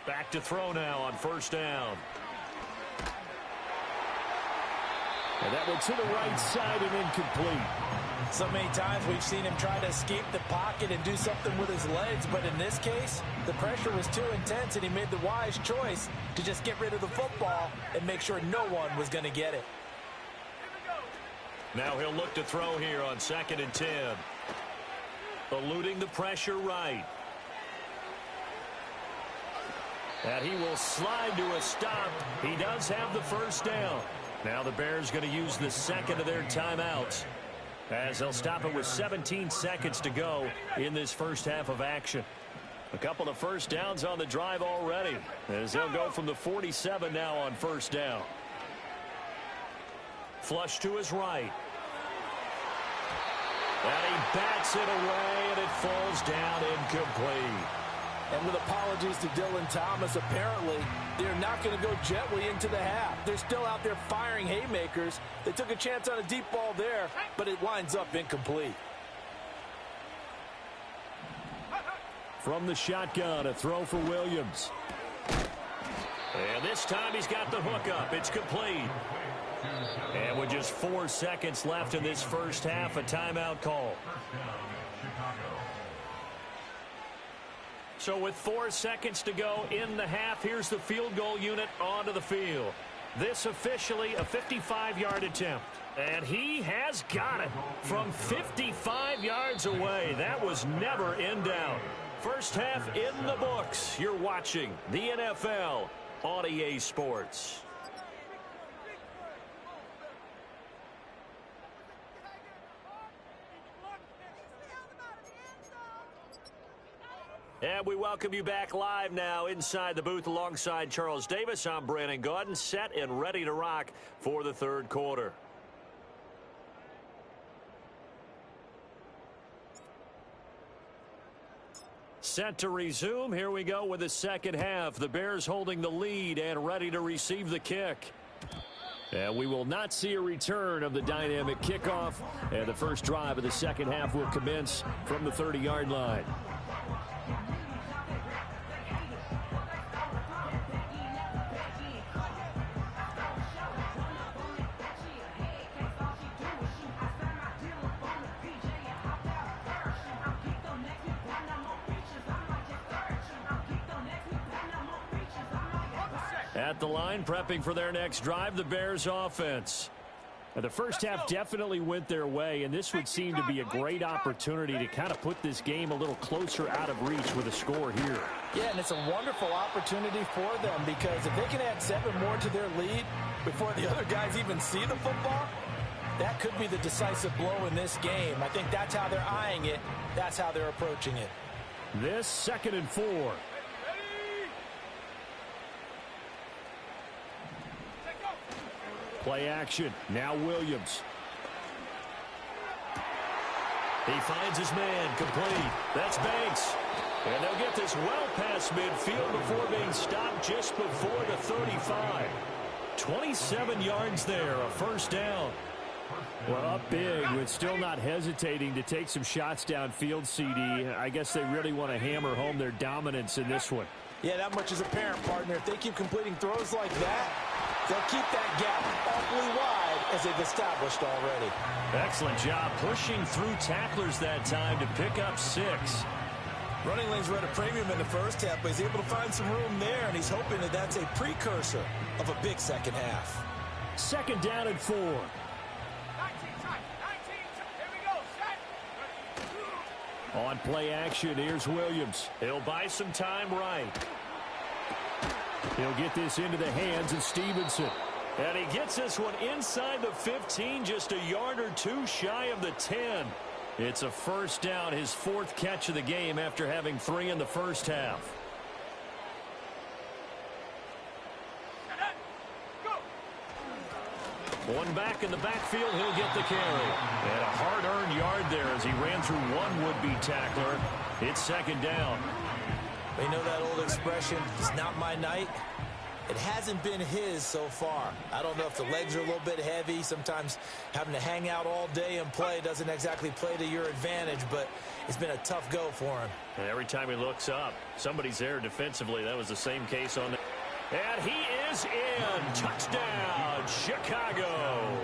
Back to throw now on 1st down. And that one to the right side and incomplete. So many times we've seen him try to escape the pocket and do something with his legs, but in this case, the pressure was too intense and he made the wise choice to just get rid of the football and make sure no one was going to get it. Now he'll look to throw here on 2nd and 10. Eluding the pressure right. And he will slide to a stop. He does have the first down. Now the Bears going to use the second of their timeouts as they'll stop it with 17 seconds to go in this first half of action. A couple of first downs on the drive already as they'll go from the 47 now on 1st down. Flush to his right. And he bats it away, and it falls down incomplete. And with apologies to Dylan Thomas, apparently they're not going to go gently into the half. They're still out there firing haymakers. They took a chance on a deep ball there, but it winds up incomplete. From the shotgun, a throw for Williams. And this time he's got the hook up. It's complete. And with just 4 seconds left in this first half, a timeout call. So with 4 seconds to go in the half, here's the field goal unit onto the field. This officially a 55-yard attempt. And he has got it from 55 yards away. That was never in doubt. First half in the books. You're watching the NFL on EA Sports. And we welcome you back live now inside the booth alongside Charles Davis. I'm Brandon Gaudin, set and ready to rock for the third quarter. Set to resume. Here we go with the second half. The Bears holding the lead and ready to receive the kick. And we will not see a return of the dynamic kickoff. And the first drive of the second half will commence from the 30-yard line. At the line, prepping for their next drive, the Bears offense. The first half definitely went their way, and this would seem to be a great opportunity to kind of put this game a little closer out of reach with a score here. Yeah, and it's a wonderful opportunity for them because if they can add 7 more to their lead before the other guys even see the football, that could be the decisive blow in this game. I think that's how they're eyeing it. That's how they're approaching it. This 2nd and 4. Play action. Now Williams. He finds his man. Complete. That's Banks. And they'll get this well past midfield before being stopped just before the 35. 27 yards there. A first down. Well, up big with still not hesitating to take some shots downfield, CD. I guess they really want to hammer home their dominance in this one. Yeah, that much is apparent, partner. If they keep completing throws like that, they'll keep that gap awfully wide as they've established already. Excellent job pushing through tacklers that time to pick up 6. Running lanes were at a premium in the first half, but he's able to find some room there, and he's hoping that that's a precursor of a big second half. 2nd down and 4. On play action, here's Williams. He'll buy some time right. He'll get this into the hands of Stevenson. And he gets this one inside the 15, just a yard or 2 shy of the 10. It's a first down, his 4th catch of the game after having 3 in the first half. One back in the backfield, he'll get the carry. And a hard-earned yard there as he ran through one would-be tackler. It's 2nd down. You know that old expression, it's not my night? It hasn't been his so far. I don't know if the legs are a little bit heavy. Sometimes having to hang out all day and play doesn't exactly play to your advantage, but it's been a tough go for him. And every time he looks up, somebody's there defensively. That was the same case on the... And he is in. Touchdown, Chicago.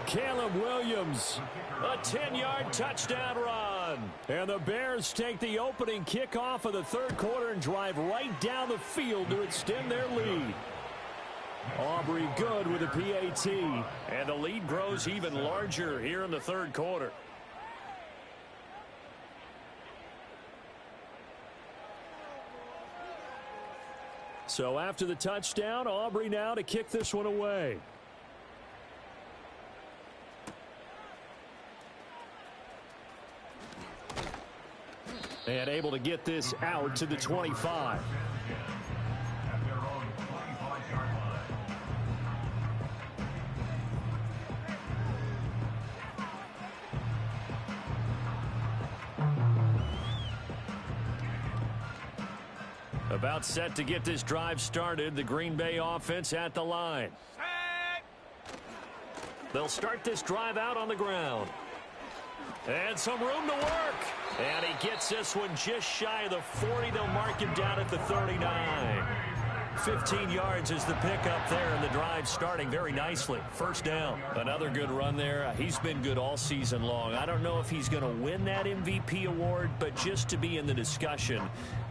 Caleb Williams. A 10-yard touchdown run. And the Bears take the opening kickoff of the 3rd quarter and drive right down the field to extend their lead. Aubrey Good with a PAT. And the lead grows even larger here in the 3rd quarter. So after the touchdown, Aubrey now to kick this one away. And able to get this out to the 25. About set to get this drive started. The Green Bay offense at the line. They'll start this drive out on the ground. And some room to work. And he gets this one just shy of the 40. They'll mark him down at the 39. 15 yards is the pickup there, and the drive starting very nicely. First down. Another good run there. He's been good all season long. I don't know if he's going to win that MVP award, but just to be in the discussion,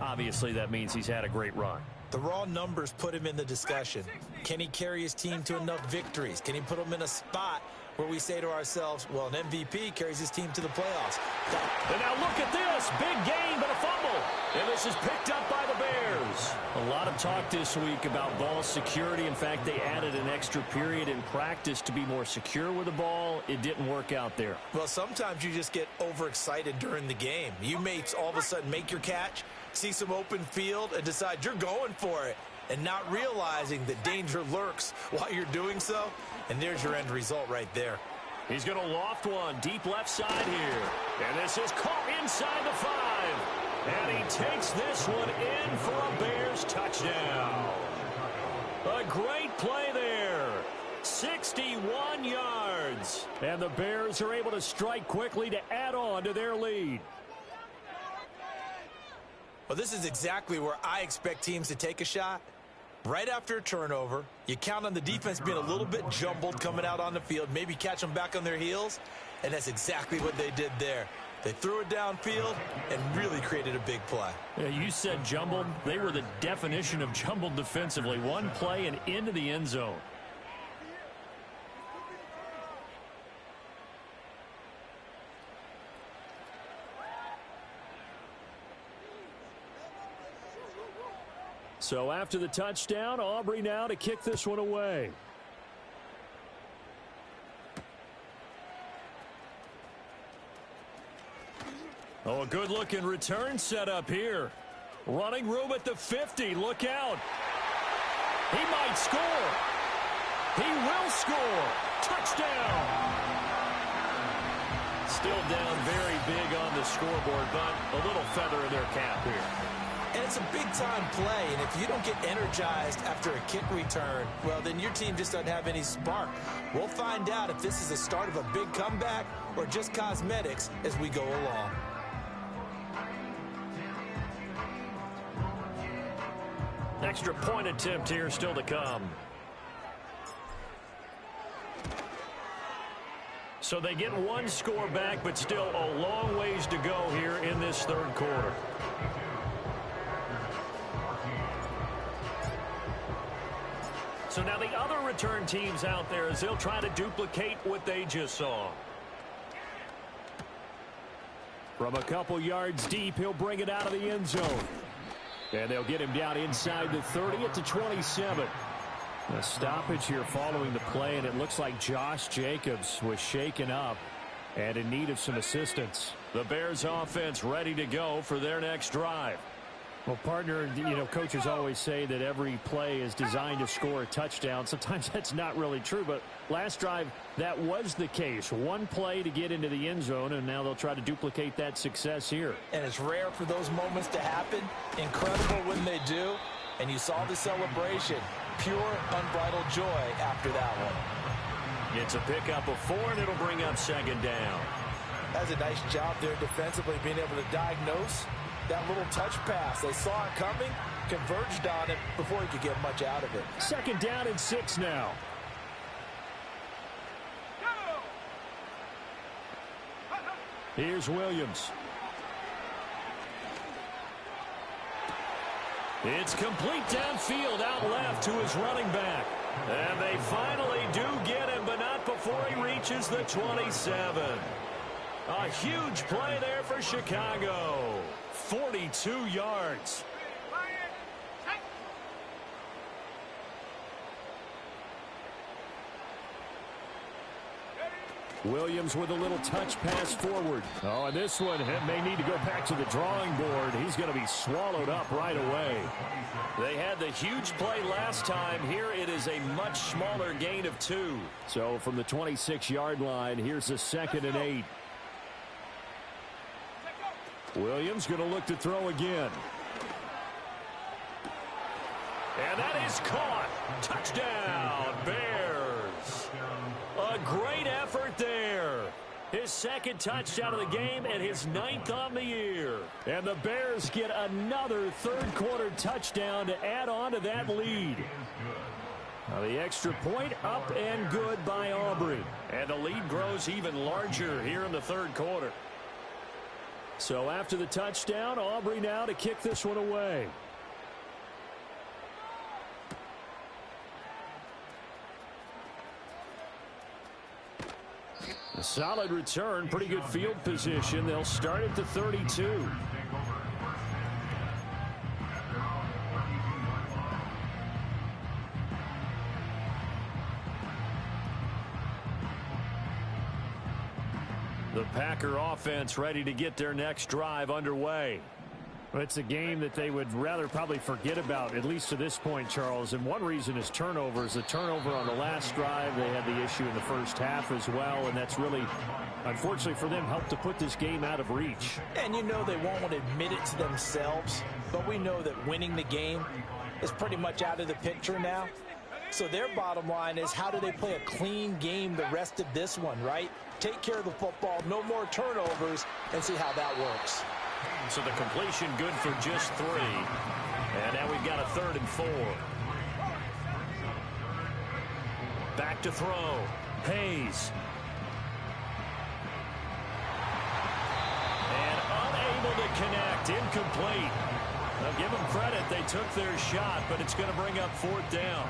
obviously that means he's had a great run. The raw numbers put him in the discussion. Can he carry his team to enough victories? Can he put them in a spot where we say to ourselves, well, an MVP carries his team to the playoffs? And now look at this. Big gain, but a fumble. And this is picked up by the Bears. A lot of talk this week about ball security. In fact, they added an extra period in practice to be more secure with the ball. It didn't work out there. Well, sometimes you just get overexcited during the game. You may all of a sudden make your catch, see some open field, and decide you're going for it, and not realizing that danger lurks while you're doing so. And there's your end result right there. He's going to loft one deep left side here. And this is caught inside the 5. And he takes this one in for a Bears touchdown. A great play there. 61 yards. And the Bears are able to strike quickly to add on to their lead. Well, this is exactly where I expect teams to take a shot. Right after a turnover, you count on the defense being a little bit jumbled coming out on the field, maybe catch them back on their heels, and that's exactly what they did there. They threw it downfield and really created a big play. Yeah, you said jumbled. They were the definition of jumbled defensively. One play and into the end zone. So after the touchdown, Aubrey now to kick this one away. Oh, a good-looking return set up here. Running room at the 50. Look out. He might score. He will score. Touchdown. Still down very big on the scoreboard, but a little feather in their cap here. And it's a big-time play, and if you don't get energized after a kick return, well, then your team just doesn't have any spark. We'll find out if this is the start of a big comeback or just cosmetics as we go along. Extra point attempt here still to come. So they get one score back, but still a long ways to go here in this third quarter. So now the other return teams out there as they'll try to duplicate what they just saw. From a couple yards deep, he'll bring it out of the end zone. And they'll get him down inside the 30 at the 27. A stoppage here following the play, and it looks like Josh Jacobs was shaken up and in need of some assistance. The Bears offense ready to go for their next drive. Well, partner, you know, coaches always say that every play is designed to score a touchdown. Sometimes that's not really true, but last drive, that was the case. One play to get into the end zone, and now they'll try to duplicate that success here. And it's rare for those moments to happen. Incredible when they do. And you saw the celebration. Pure, unbridled joy after that one. It's a pickup of 4, and it'll bring up second down. That's a nice job there defensively, being able to diagnose that little touch pass. They saw it coming, converged on it before he could get much out of it. Second down and 6 now. Here's Williams. It's complete downfield out left to his running back. And they finally do get him, but not before he reaches the 27. A huge play there for Chicago. 42 yards. Williams with a little touch pass forward. Oh, and this one may need to go back to the drawing board. He's going to be swallowed up right away. They had the huge play last time. Here it is a much smaller gain of 2. So from the 26-yard line, here's a 2nd and 8. Williams going to look to throw again. And that is caught. Touchdown, Bears. A great effort there. His second touchdown of the game and his 9th on the year. And the Bears get another third quarter touchdown to add on to that lead. Now the extra point up and good by Aubrey. And the lead grows even larger here in the third quarter. So after the touchdown, Aubrey now to kick this one away. A solid return, pretty good field position. They'll start at the 32. The Packer offense ready to get their next drive underway. Well, it's a game that they would rather probably forget about, at least to this point, Charles. And one reason is turnovers. The turnover on the last drive, they had the issue in the first half as well. And that's really, unfortunately for them, helped to put this game out of reach. And you know they won't want to admit it to themselves. But we know that winning the game is pretty much out of the picture now. So their bottom line is, how do they play a clean game the rest of this one, right? Take care of the football, no more turnovers, and see how that works. So the completion good for just 3. And now we've got a 3rd and 4. Back to throw. Hayes. unable to connect. Incomplete. Now, give them credit. They took their shot, but it's going to bring up 4th down.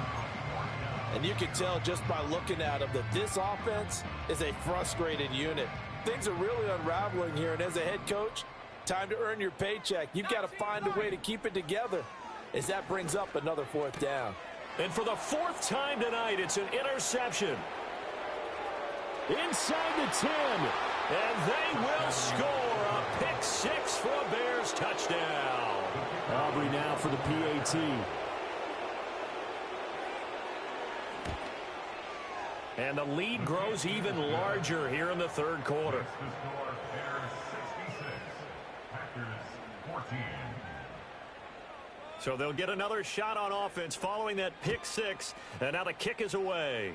And you can tell just by looking at them that this offense is a frustrated unit. Things are really unraveling here, and as a head coach, time to earn your paycheck. You've got to find a way to keep it together as that brings up another 4th down. And for the 4th time tonight, it's an interception. Inside the 10, and they will score a pick 6 for a Bears touchdown. Aubrey now for the PAT. And the lead grows even larger here in the 3rd quarter. So they'll get another shot on offense following that pick 6, and now the kick is away.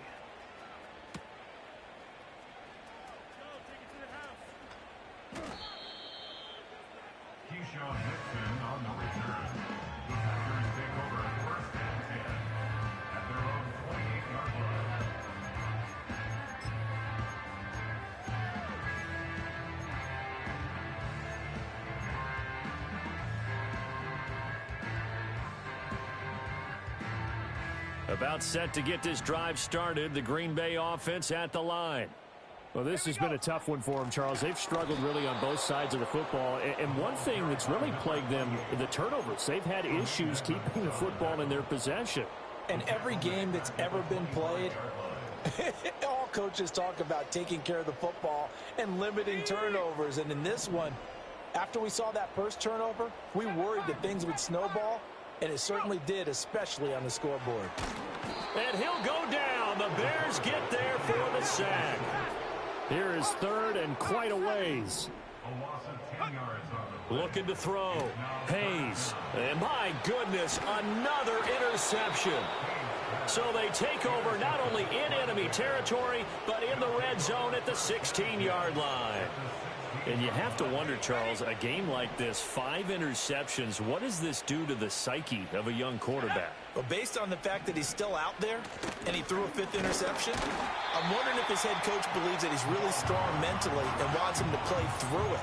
Keyshawn Nixon on the return. The Packers take over at 1st and 10 at their own 28-yard line. About set to get this drive started, the Green Bay offense at the line. Well, this has been a tough one for them, Charles. They've struggled really on both sides of the football. And one thing that's really plagued them, the turnovers. They've had issues keeping the football in their possession. And every game that's ever been played, all coaches talk about taking care of the football and limiting turnovers. And in this one, after we saw that first turnover, we worried that things would snowball, and it certainly did, especially on the scoreboard. And he'll go down. The Bears get there for the sack. Here is 3rd and quite a ways. A loss of 10 yards on the Looking to throw. Hayes. And my goodness, another interception. So they take over not only in enemy territory, but in the red zone at the 16-yard line. And you have to wonder, Charles, a game like this, 5 interceptions, what does this do to the psyche of a young quarterback? Well, based on the fact that he's still out there and he threw a 5th interception, I'm wondering if his head coach believes that he's really strong mentally and wants him to play through it.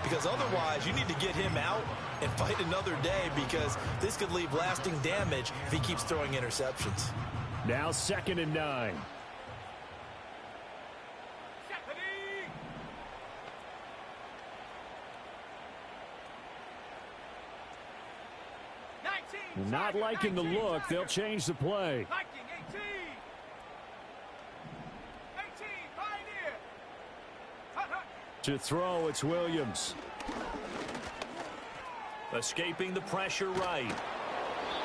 Because otherwise, you need to get him out and fight another day, because this could leave lasting damage if he keeps throwing interceptions. Now 2nd and 9. Not liking the look. They'll change the play. To throw, it's Williams. Escaping the pressure right.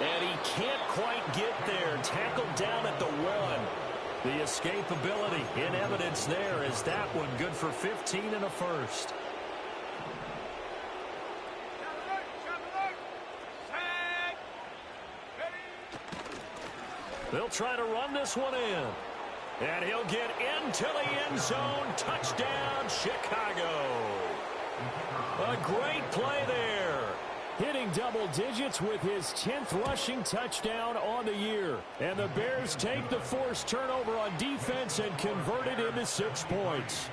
And he can't quite get there. Tackled down at the 1. The escapability in evidence there as that one good for 15 and a first. They'll try to run this one in. And he'll get into the end zone. Touchdown, Chicago. A great play there. Hitting double digits with his 10th rushing touchdown on the year. And the Bears take the forced turnover on defense and convert it into 6 points.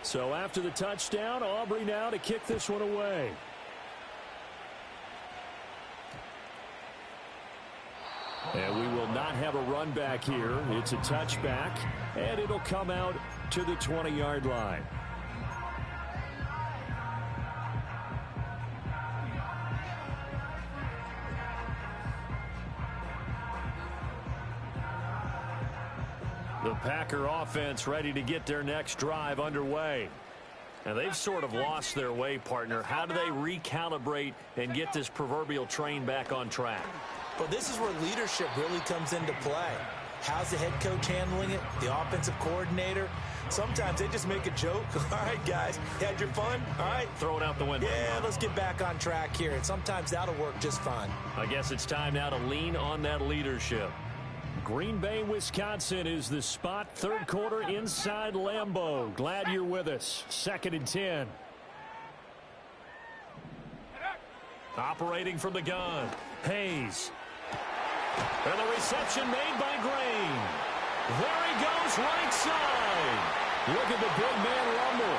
So after the touchdown, Aubrey now to kick this one away. And we will not have a run back here. It's a touchback, and it'll come out to the 20-yard line. The Packer offense ready to get their next drive underway. And they've sort of lost their way, partner. How do they recalibrate and get this proverbial train back on track? Well, this is where leadership really comes into play. How's the head coach handling it? The offensive coordinator? Sometimes they just make a joke. All right, guys, you had your fun? All right. Throw it out the window. Yeah, let's get back on track here. And sometimes that'll work just fine. I guess it's time now to lean on that leadership. Green Bay, Wisconsin is the spot. 3rd quarter inside Lambeau. Glad you're with us. 2nd and 10. Operating from the gun. Hayes. And the reception made by Green. There he goes right side. Look at the big man rumble.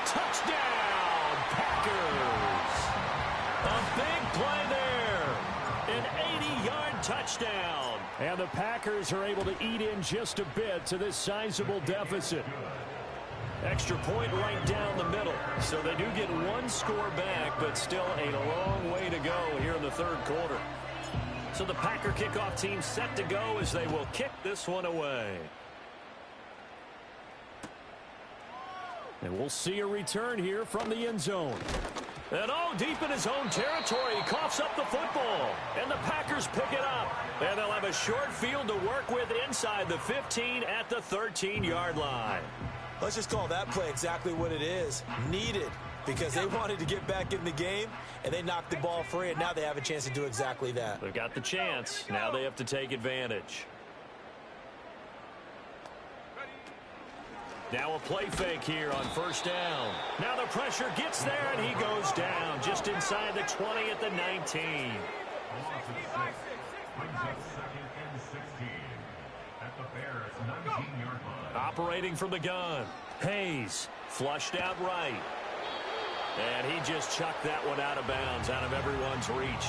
Touchdown, Packers. A big play there. An 80-yard touchdown. And the Packers are able to eat in just a bit to this sizable deficit. Extra point right down the middle. So they do get one score back, but still a long way to go here in the third quarter. So the Packer kickoff team set to go as they will kick this one away. And we'll see a return here from the end zone. And deep in his own territory, he coughs up the football. And the Packers pick it up. And they'll have a short field to work with inside the 15 at the 13-yard line. Let's just call that play exactly what it is. Needed, because they wanted to get back in the game, and they knocked the ball free, and now they have a chance to do exactly that. They've got the chance. Now they have to take advantage. Now a play fake here on first down. Now the pressure gets there, and he goes down just inside the 20 at the 19. Operating from the gun. Hayes flushed out right. And he just chucked that one out of bounds, out of everyone's reach.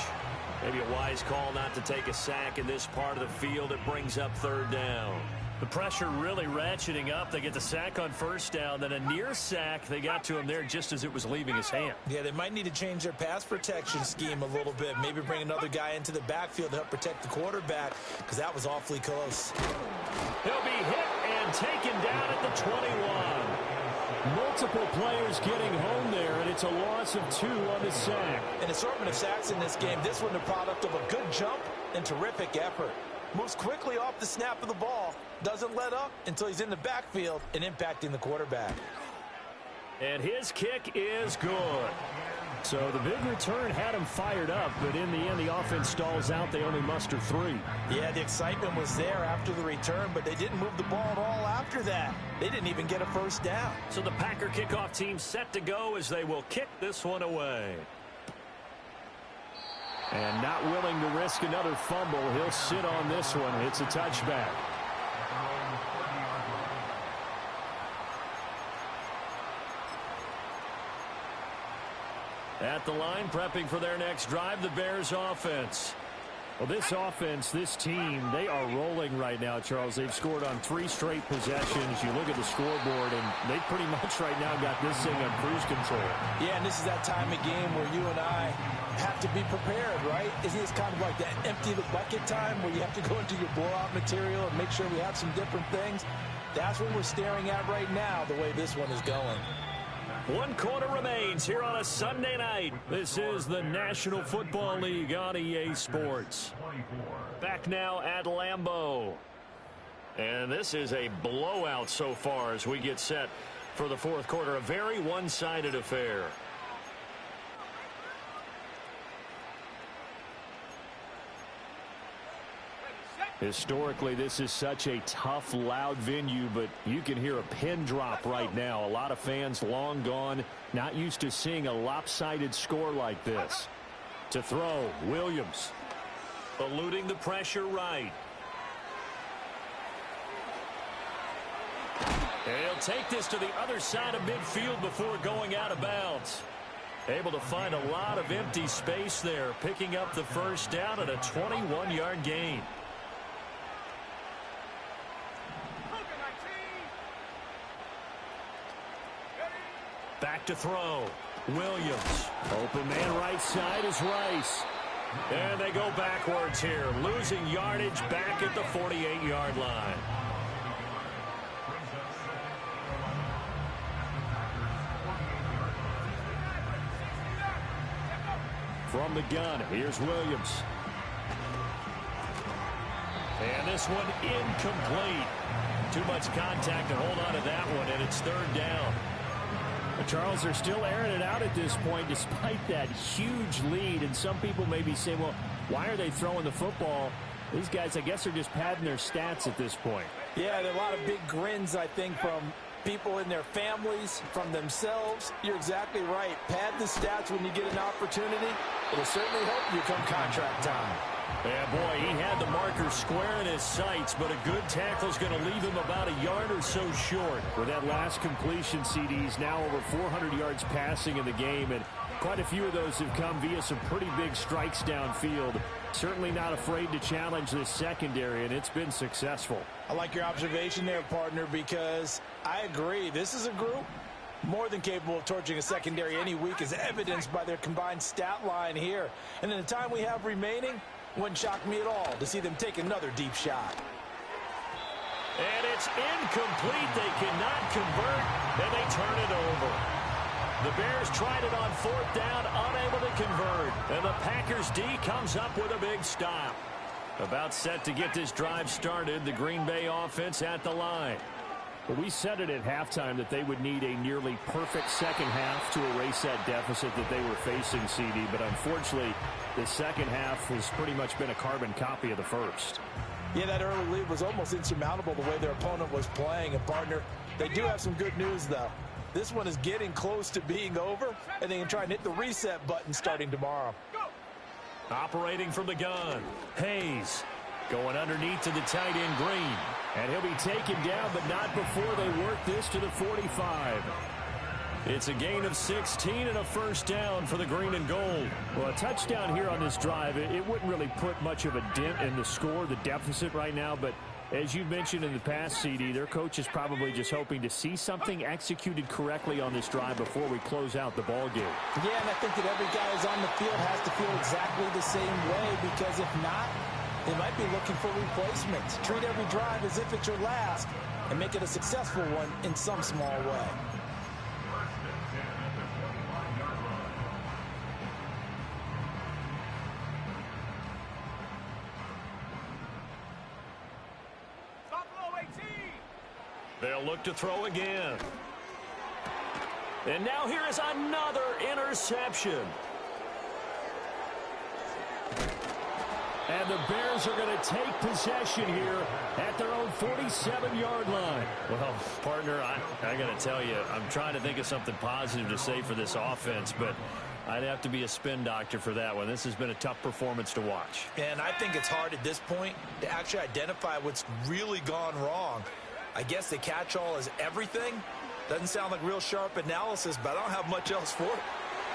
Maybe a wise call not to take a sack in this part of the field. It brings up third down. The pressure really ratcheting up. They get the sack on first down. Then a near sack. They got to him there just as it was leaving his hand. Yeah, they might need to change their pass protection scheme a little bit. Maybe bring another guy into the backfield to help protect the quarterback, because that was awfully close. He'll be hit and taken down at the 21. Multiple players getting home there, and it's a loss of 2 on the sack. An assortment of sacks in this game. This one the product of a good jump and terrific effort. Moves quickly off the snap of the ball. Doesn't let up until he's in the backfield and impacting the quarterback. And his kick is good. So the big return had him fired up, but in the end, the offense stalls out. They only muster 3. Yeah, the excitement was there after the return, but they didn't move the ball at all after that. They didn't even get a first down. So the Packer kickoff team set to go as they will kick this one away. And not willing to risk another fumble, he'll sit on this one. It's a touchback. At the line, prepping for their next drive, the Bears offense. Well, this offense, this team, they are rolling right now, Charles. They've scored on 3 straight possessions. You look at the scoreboard, and they pretty much right now got this thing on cruise control. Yeah, and this is that time of game where you and I have to be prepared, right? Isn't this kind of like that empty the bucket time where you have to go into your blowout material and make sure we have some different things? That's what we're staring at right now, the way this one is going. 1 quarter remains here on a Sunday night. This is the National Football League on EA Sports. Back now at Lambeau. And this is a blowout so far as we get set for the fourth quarter. A very one-sided affair. Historically, this is such a tough, loud venue, but you can hear a pin drop right now. A lot of fans long gone, not used to seeing a lopsided score like this. To throw, Williams. Eluding the pressure right. And he'll take this to the other side of midfield before going out of bounds. Able to find a lot of empty space there, picking up the first down at a 21-yard gain. Back to throw. Williams. Open man right side is Rice. And they go backwards here. Losing yardage back at the 48-yard line. From the gun, here's Williams. And this one incomplete. Too much contact to hold on to that one, and it's third down. Charles, they're still airing it out at this point despite that huge lead. And some people may be saying, well, why are they throwing the football? These guys, I guess, are just padding their stats at this point. Yeah, there are a lot of big grins, I think, from people in their families, from themselves. You're exactly right. Pad the stats when you get an opportunity. It'll certainly help you come contract time. Yeah, boy, he had the marker square in his sights, but a good tackle is going to leave him about a yard or so short. With that last completion, CD's now over 400 yards passing in the game, and quite a few of those have come via some pretty big strikes downfield. Certainly not afraid to challenge this secondary, and it's been successful. I like your observation there, partner, because I agree. This is a group more than capable of torching a secondary any week, as evidenced by their combined stat line here. And in the time we have remaining, wouldn't shock me at all to see them take another deep shot. And it's incomplete. They cannot convert, and they turn it over. The Bears tried it on 4th down, unable to convert. And the Packers D comes up with a big stop. About set to get this drive started, the Green Bay offense at the line. Well, we said it at halftime that they would need a nearly perfect second half to erase that deficit that they were facing, CD. But unfortunately, the second half has pretty much been a carbon copy of the first. Yeah, that early lead was almost insurmountable the way their opponent was playing. And, partner, they do have some good news, though. This one is getting close to being over, and they can try and hit the reset button starting tomorrow. Operating from the gun, Hayes going underneath to the tight end Green. And he'll be taken down, but not before they work this to the 45. It's a gain of 16 and a first down for the green and gold. Well, a touchdown here on this drive, it wouldn't really put much of a dent in the score, the deficit right now, but as you mentioned in the past, CD, their coach is probably just hoping to see something executed correctly on this drive before we close out the ball game. Yeah, and I think that every guy who's on the field has to feel exactly the same way, because if not, they might be looking for replacements. Treat every drive as if it's your last and make it a successful one in some small way. They'll look to throw again. And now here is another interception. And the Bears are going to take possession here at their own 47-yard line. Well, partner, I got to tell you, I'm trying to think of something positive to say for this offense, but I'd have to be a spin doctor for that one. This has been a tough performance to watch. And I think it's hard at this point to actually identify what's really gone wrong. I guess the catch-all is everything. Doesn't sound like real sharp analysis, but I don't have much else for it.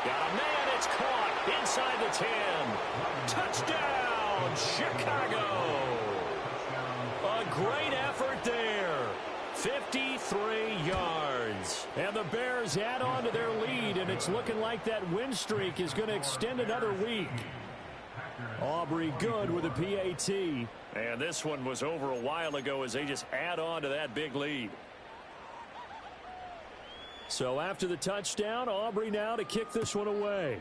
Got a man, it's caught inside the 10. Touchdown, Chicago. A great effort there. 53 yards. And the Bears add on to their lead, and it's looking like that win streak is going to extend another week. Aubrey good with a PAT. And this one was over a while ago as they just add on to that big lead. So after the touchdown, Aubrey now to kick this one away.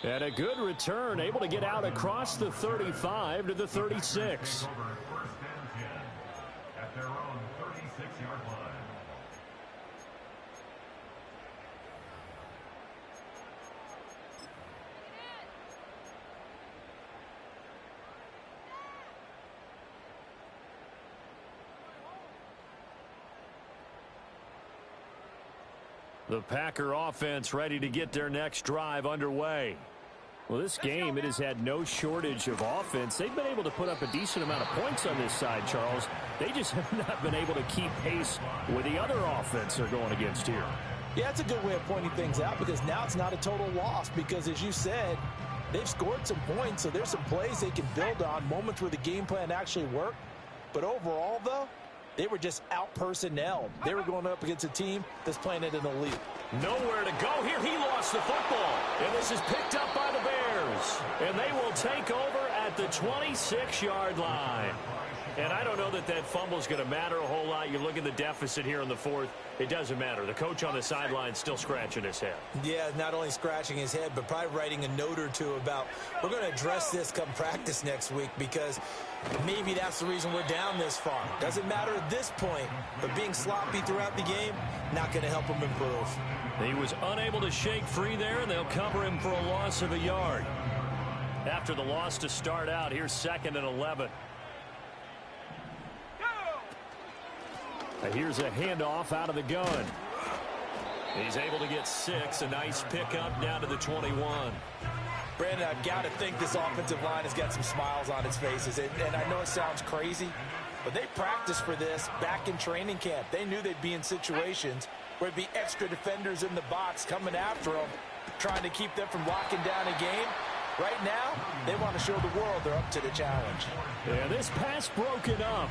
And a good return, able to get out across the 35 to the 36. At their own 36-yard line. The Packer offense ready to get their next drive underway. Well, this game, it has had no shortage of offense. They've been able to put up a decent amount of points on this side, Charles. They just have not been able to keep pace with the other offense they're going against here. Yeah, that's a good way of pointing things out, because now it's not a total loss, because as you said, they've scored some points, so there's some plays they can build on, moments where the game plan actually worked. But overall, though, they were just out-personnelled. They were going up against a team that's playing at an elite. Nowhere to go here. He lost the football. And this is picked up by the Bears. And they will take over at the 26-yard line. And I don't know that that fumble is going to matter a whole lot. You look at the deficit here in the fourth. It doesn't matter. The coach on the sideline still scratching his head. Yeah, not only scratching his head, but probably writing a note or two about, we're going to address this come practice next week, because maybe that's the reason we're down this far. Doesn't matter at this point, but being sloppy throughout the game, not going to help him improve. He was unable to shake free there, and they'll cover him for a loss of a yard. After the loss to start out, here's 2nd and 11. Here's a handoff out of the gun. He's able to get 6. A nice pickup down to the 21. Brandon, I've got to think this offensive line has got some smiles on its faces. And I know it sounds crazy, but they practiced for this back in training camp. They knew they'd be in situations where there'd be extra defenders in the box coming after them, trying to keep them from locking down a game. Right now, they want to show the world they're up to the challenge. Yeah, this pass broken up.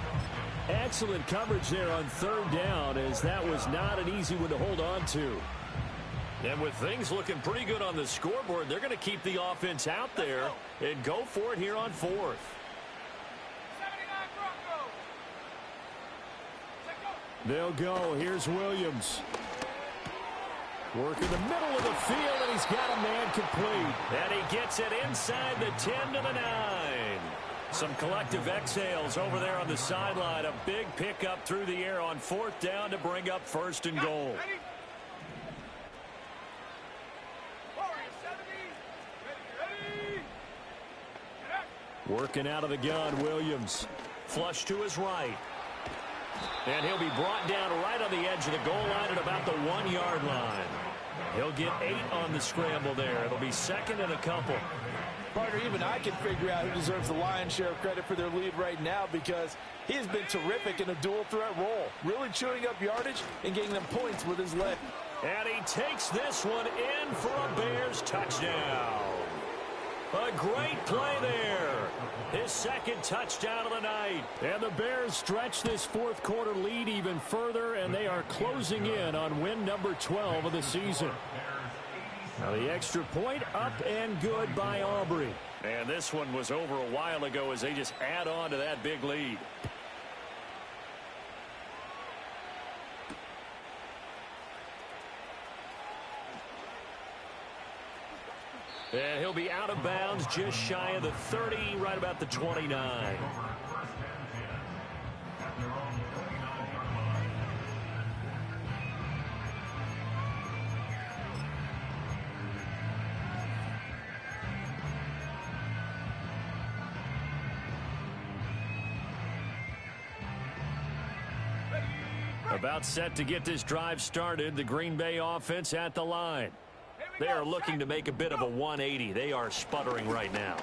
Excellent coverage there on 3rd down, as that was not an easy one to hold on to. And with things looking pretty good on the scoreboard, they're going to keep the offense out there and go for it here on 4th. They'll go. Here's Williams. Work in the middle of the field, and he's got a man complete. And he gets it inside the 10 to the 9. Some collective exhales over there on the sideline. A big pickup through the air on 4th down to bring up 1st and goal. Working out of the gun, Williams. Flush to his right. And he'll be brought down right on the edge of the goal line at about the 1-yard line. He'll get 8 on the scramble there. It'll be 2nd and a couple. Partner, even I can figure out who deserves the lion's share of credit for their lead right now, because he has been terrific in a dual threat role, really chewing up yardage and getting them points with his leg. And he takes this one in for a Bears touchdown. A great play there. His 2nd touchdown of the night. And the Bears stretch this 4th quarter lead even further, and they are closing in on win number 12 of the season. Now the extra point up and good by Aubrey. And this one was over a while ago as they just add on to that big lead. And he'll be out of bounds just shy of the 30, right about the 29. About set to get this drive started, the Green Bay offense at the line. They are looking to make a bit of a 180. They are sputtering right now.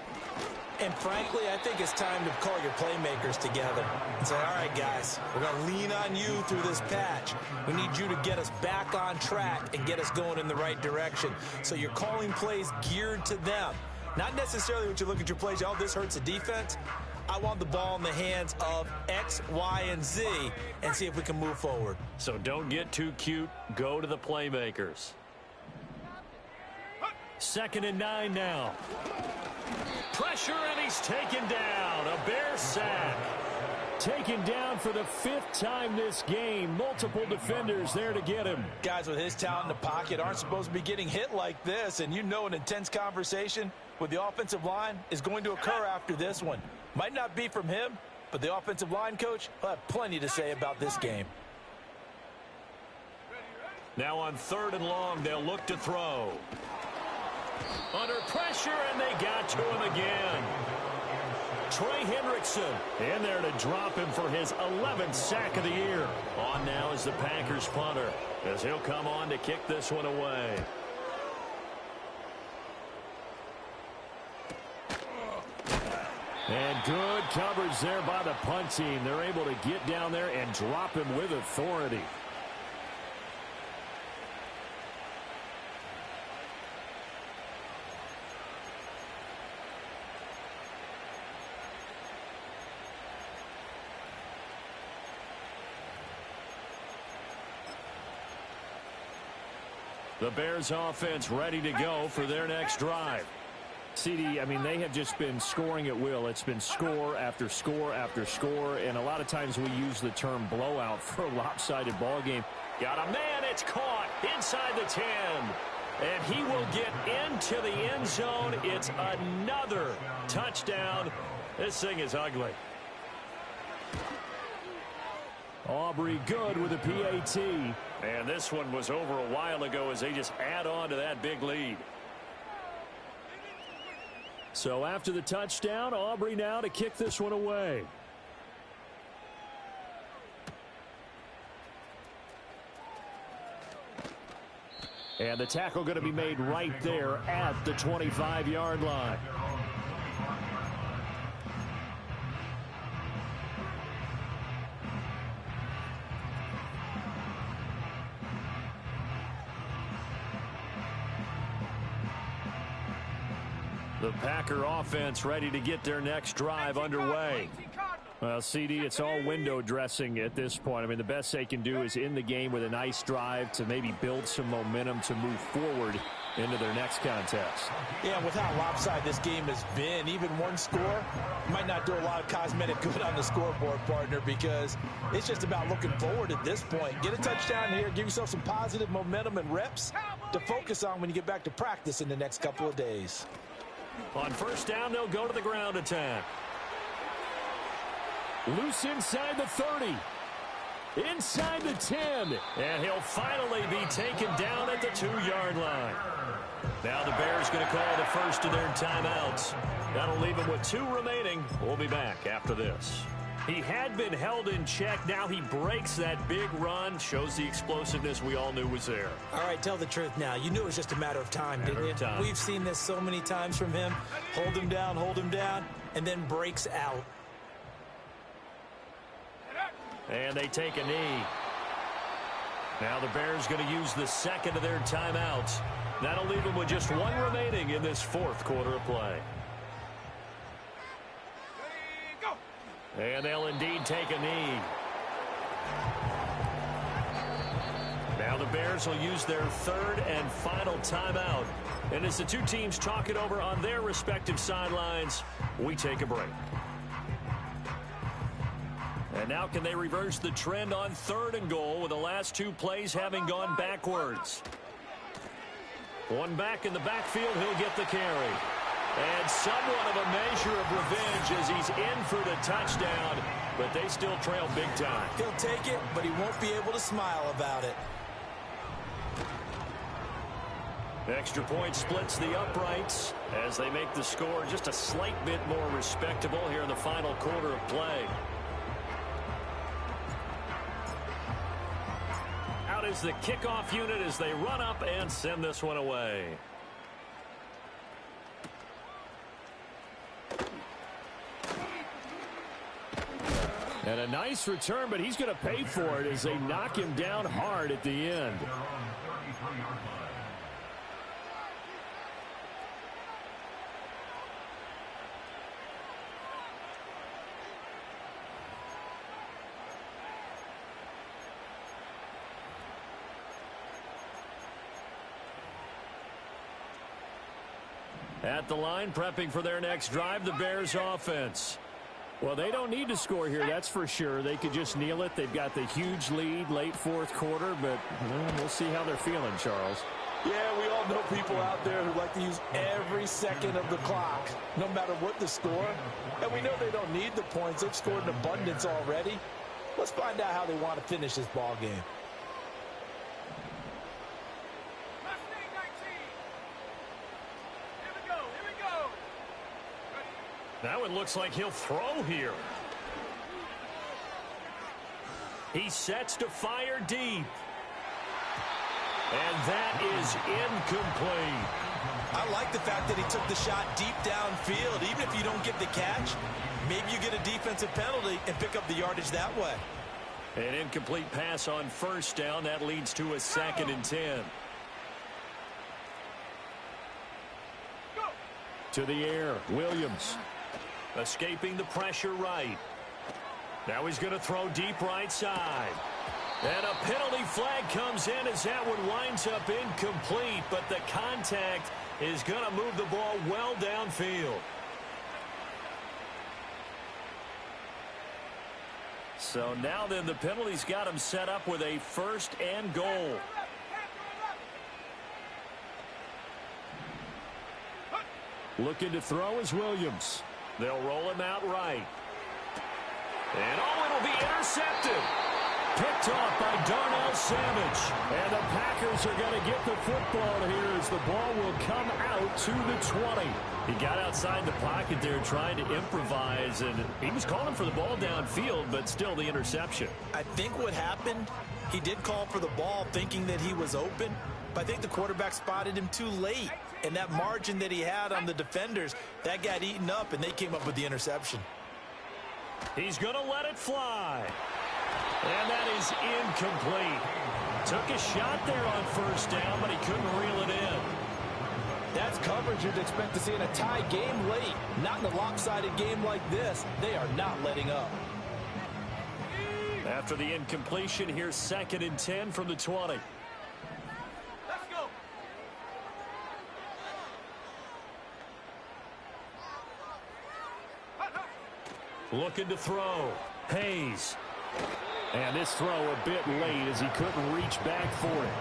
And frankly, I think it's time to call your playmakers together and say, all right, guys, we're going to lean on you through this patch. We need you to get us back on track and get us going in the right direction. So you're calling plays geared to them. Not necessarily what you look at your plays, oh, this hurts the defense. I want the ball in the hands of X, Y, and Z and see if we can move forward. So don't get too cute. Go to the playmakers. 2nd and 9 now. Pressure, and he's taken down. A Bears sack. Taken down for the 5th time this game. Multiple defenders there to get him. Guys with his talent in the pocket aren't supposed to be getting hit like this, and you know an intense conversation with the offensive line is going to occur after this one. Might not be from him, but the offensive line coach will have plenty to say about this game. Now on 3rd and long, they'll look to throw. Under pressure, and they got to him again. Trey Hendrickson in there to drop him for his 11th sack of the year. On now is the Packers punter, as he'll come on to kick this one away. And good coverage there by the punt team. They're able to get down there and drop him with authority. The Bears offense ready to go for their next drive. CD, I mean, they have just been scoring at will. It's been score after score after score, and a lot of times we use the term blowout for a lopsided ball game. Got a man, it's caught inside the 10. And he will get into the end zone. It's another touchdown. This thing is ugly. Aubrey good with a PAT. And this one was over a while ago as they just add on to that big lead. So after the touchdown, Aubrey now to kick this one away. And the tackle going to be made right there at the 25-yard line. The Packer offense ready to get their next drive underway. Well, CD, it's all window dressing at this point. I mean, the best they can do is in the game with a nice drive to maybe build some momentum to move forward into their next contest. Yeah, with how lopsided this game has been, even one score might not do a lot of cosmetic good on the scoreboard, partner, because it's just about looking forward at this point. Get a touchdown here, give yourself some positive momentum and reps to focus on when you get back to practice in the next couple of days. On first down, they'll go to the ground attack. Loose inside the 30. Inside the 10. And he'll finally be taken down at the 2-yard line. Now the Bears going to call the first of their timeouts. That'll leave him with 2 remaining. We'll be back after this. He had been held in check. Now he breaks that big run. Shows the explosiveness we all knew was there. All right, tell the truth now. You knew it was just a matter of time, didn't you? We've seen this so many times from him. Hold him down, and then breaks out. And they take a knee. Now the Bears going to use the second of their timeouts. That'll leave them with just 1 remaining in this 4th quarter of play. And they'll indeed take a knee. Now the Bears will use their 3rd and final timeout. And as the two teams talk it over on their respective sidelines, we take a break. And now can they reverse the trend on 3rd and goal with the last 2 plays having gone backwards? One back in the backfield, he'll get the carry. And somewhat of a measure of revenge as he's in for the touchdown, but they still trail big time. He'll take it, but he won't be able to smile about it. Extra point splits the uprights as they make the score just a slight bit more respectable here in the final quarter of play. Out is the kickoff unit as they run up and send this one away. And a nice return, but he's going to pay for it as they knock him down hard at the end. At the line, prepping for their next drive, the Bears offense. Well, they don't need to score here, that's for sure. They could just kneel it. They've got the huge lead late 4th quarter, but we'll see how they're feeling, Charles. Yeah, we all know people out there who like to use every second of the clock, no matter what the score. And we know they don't need the points. They've scored in abundance already. Let's find out how they want to finish this ball game. Now it looks like he'll throw here. He sets to fire deep. And that is incomplete. I like the fact that he took the shot deep downfield. Even if you don't get the catch, maybe you get a defensive penalty and pick up the yardage that way. An incomplete pass on first down. That leads to a 2nd and 10. To the air, Williams. Escaping the pressure right. Now he's going to throw deep right side. And a penalty flag comes in as that one winds up incomplete, but the contact is going to move the ball well downfield. So now then the penalty's got him set up with a 1st and goal. Looking to throw is Williams. They'll roll him out right. And it'll be intercepted. Picked off by Darnell Savage. And the Packers are going to get the football here as the ball will come out to the 20. He got outside the pocket there trying to improvise, and he was calling for the ball downfield, but still the interception. I think what happened, he did call for the ball thinking that he was open, but But I think the quarterback spotted him too late. And that margin that he had on the defenders, that got eaten up, and they came up with the interception. He's going to let it fly. And that is incomplete. Took a shot there on first down, but he couldn't reel it in. That's coverage you'd expect to see in a tie game late. Not in a lopsided game like this. They are not letting up. After the incompletion, here's 2nd and 10 from the 20. Let's go. Looking to throw. Hayes. And this throw a bit late as he couldn't reach back for it.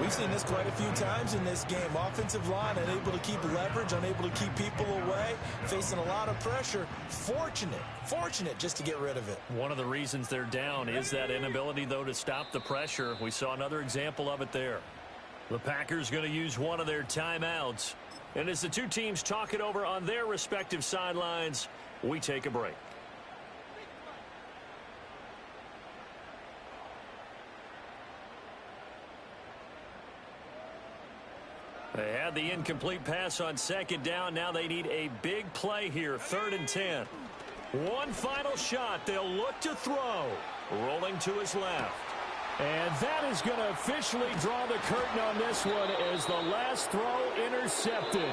We've seen this quite a few times in this game. Offensive line unable to keep leverage, unable to keep people away, facing a lot of pressure. Fortunate just to get rid of it. One of the reasons they're down is that inability, though, to stop the pressure. We saw another example of it there. The Packers going to use one of their timeouts. And as the two teams talk it over on their respective sidelines, we take a break. They had the incomplete pass on 2nd down. Now they need a big play here. 3rd and 10. One final shot. They'll look to throw. Rolling to his left. And that is going to officially draw the curtain on this one as the last throw intercepted.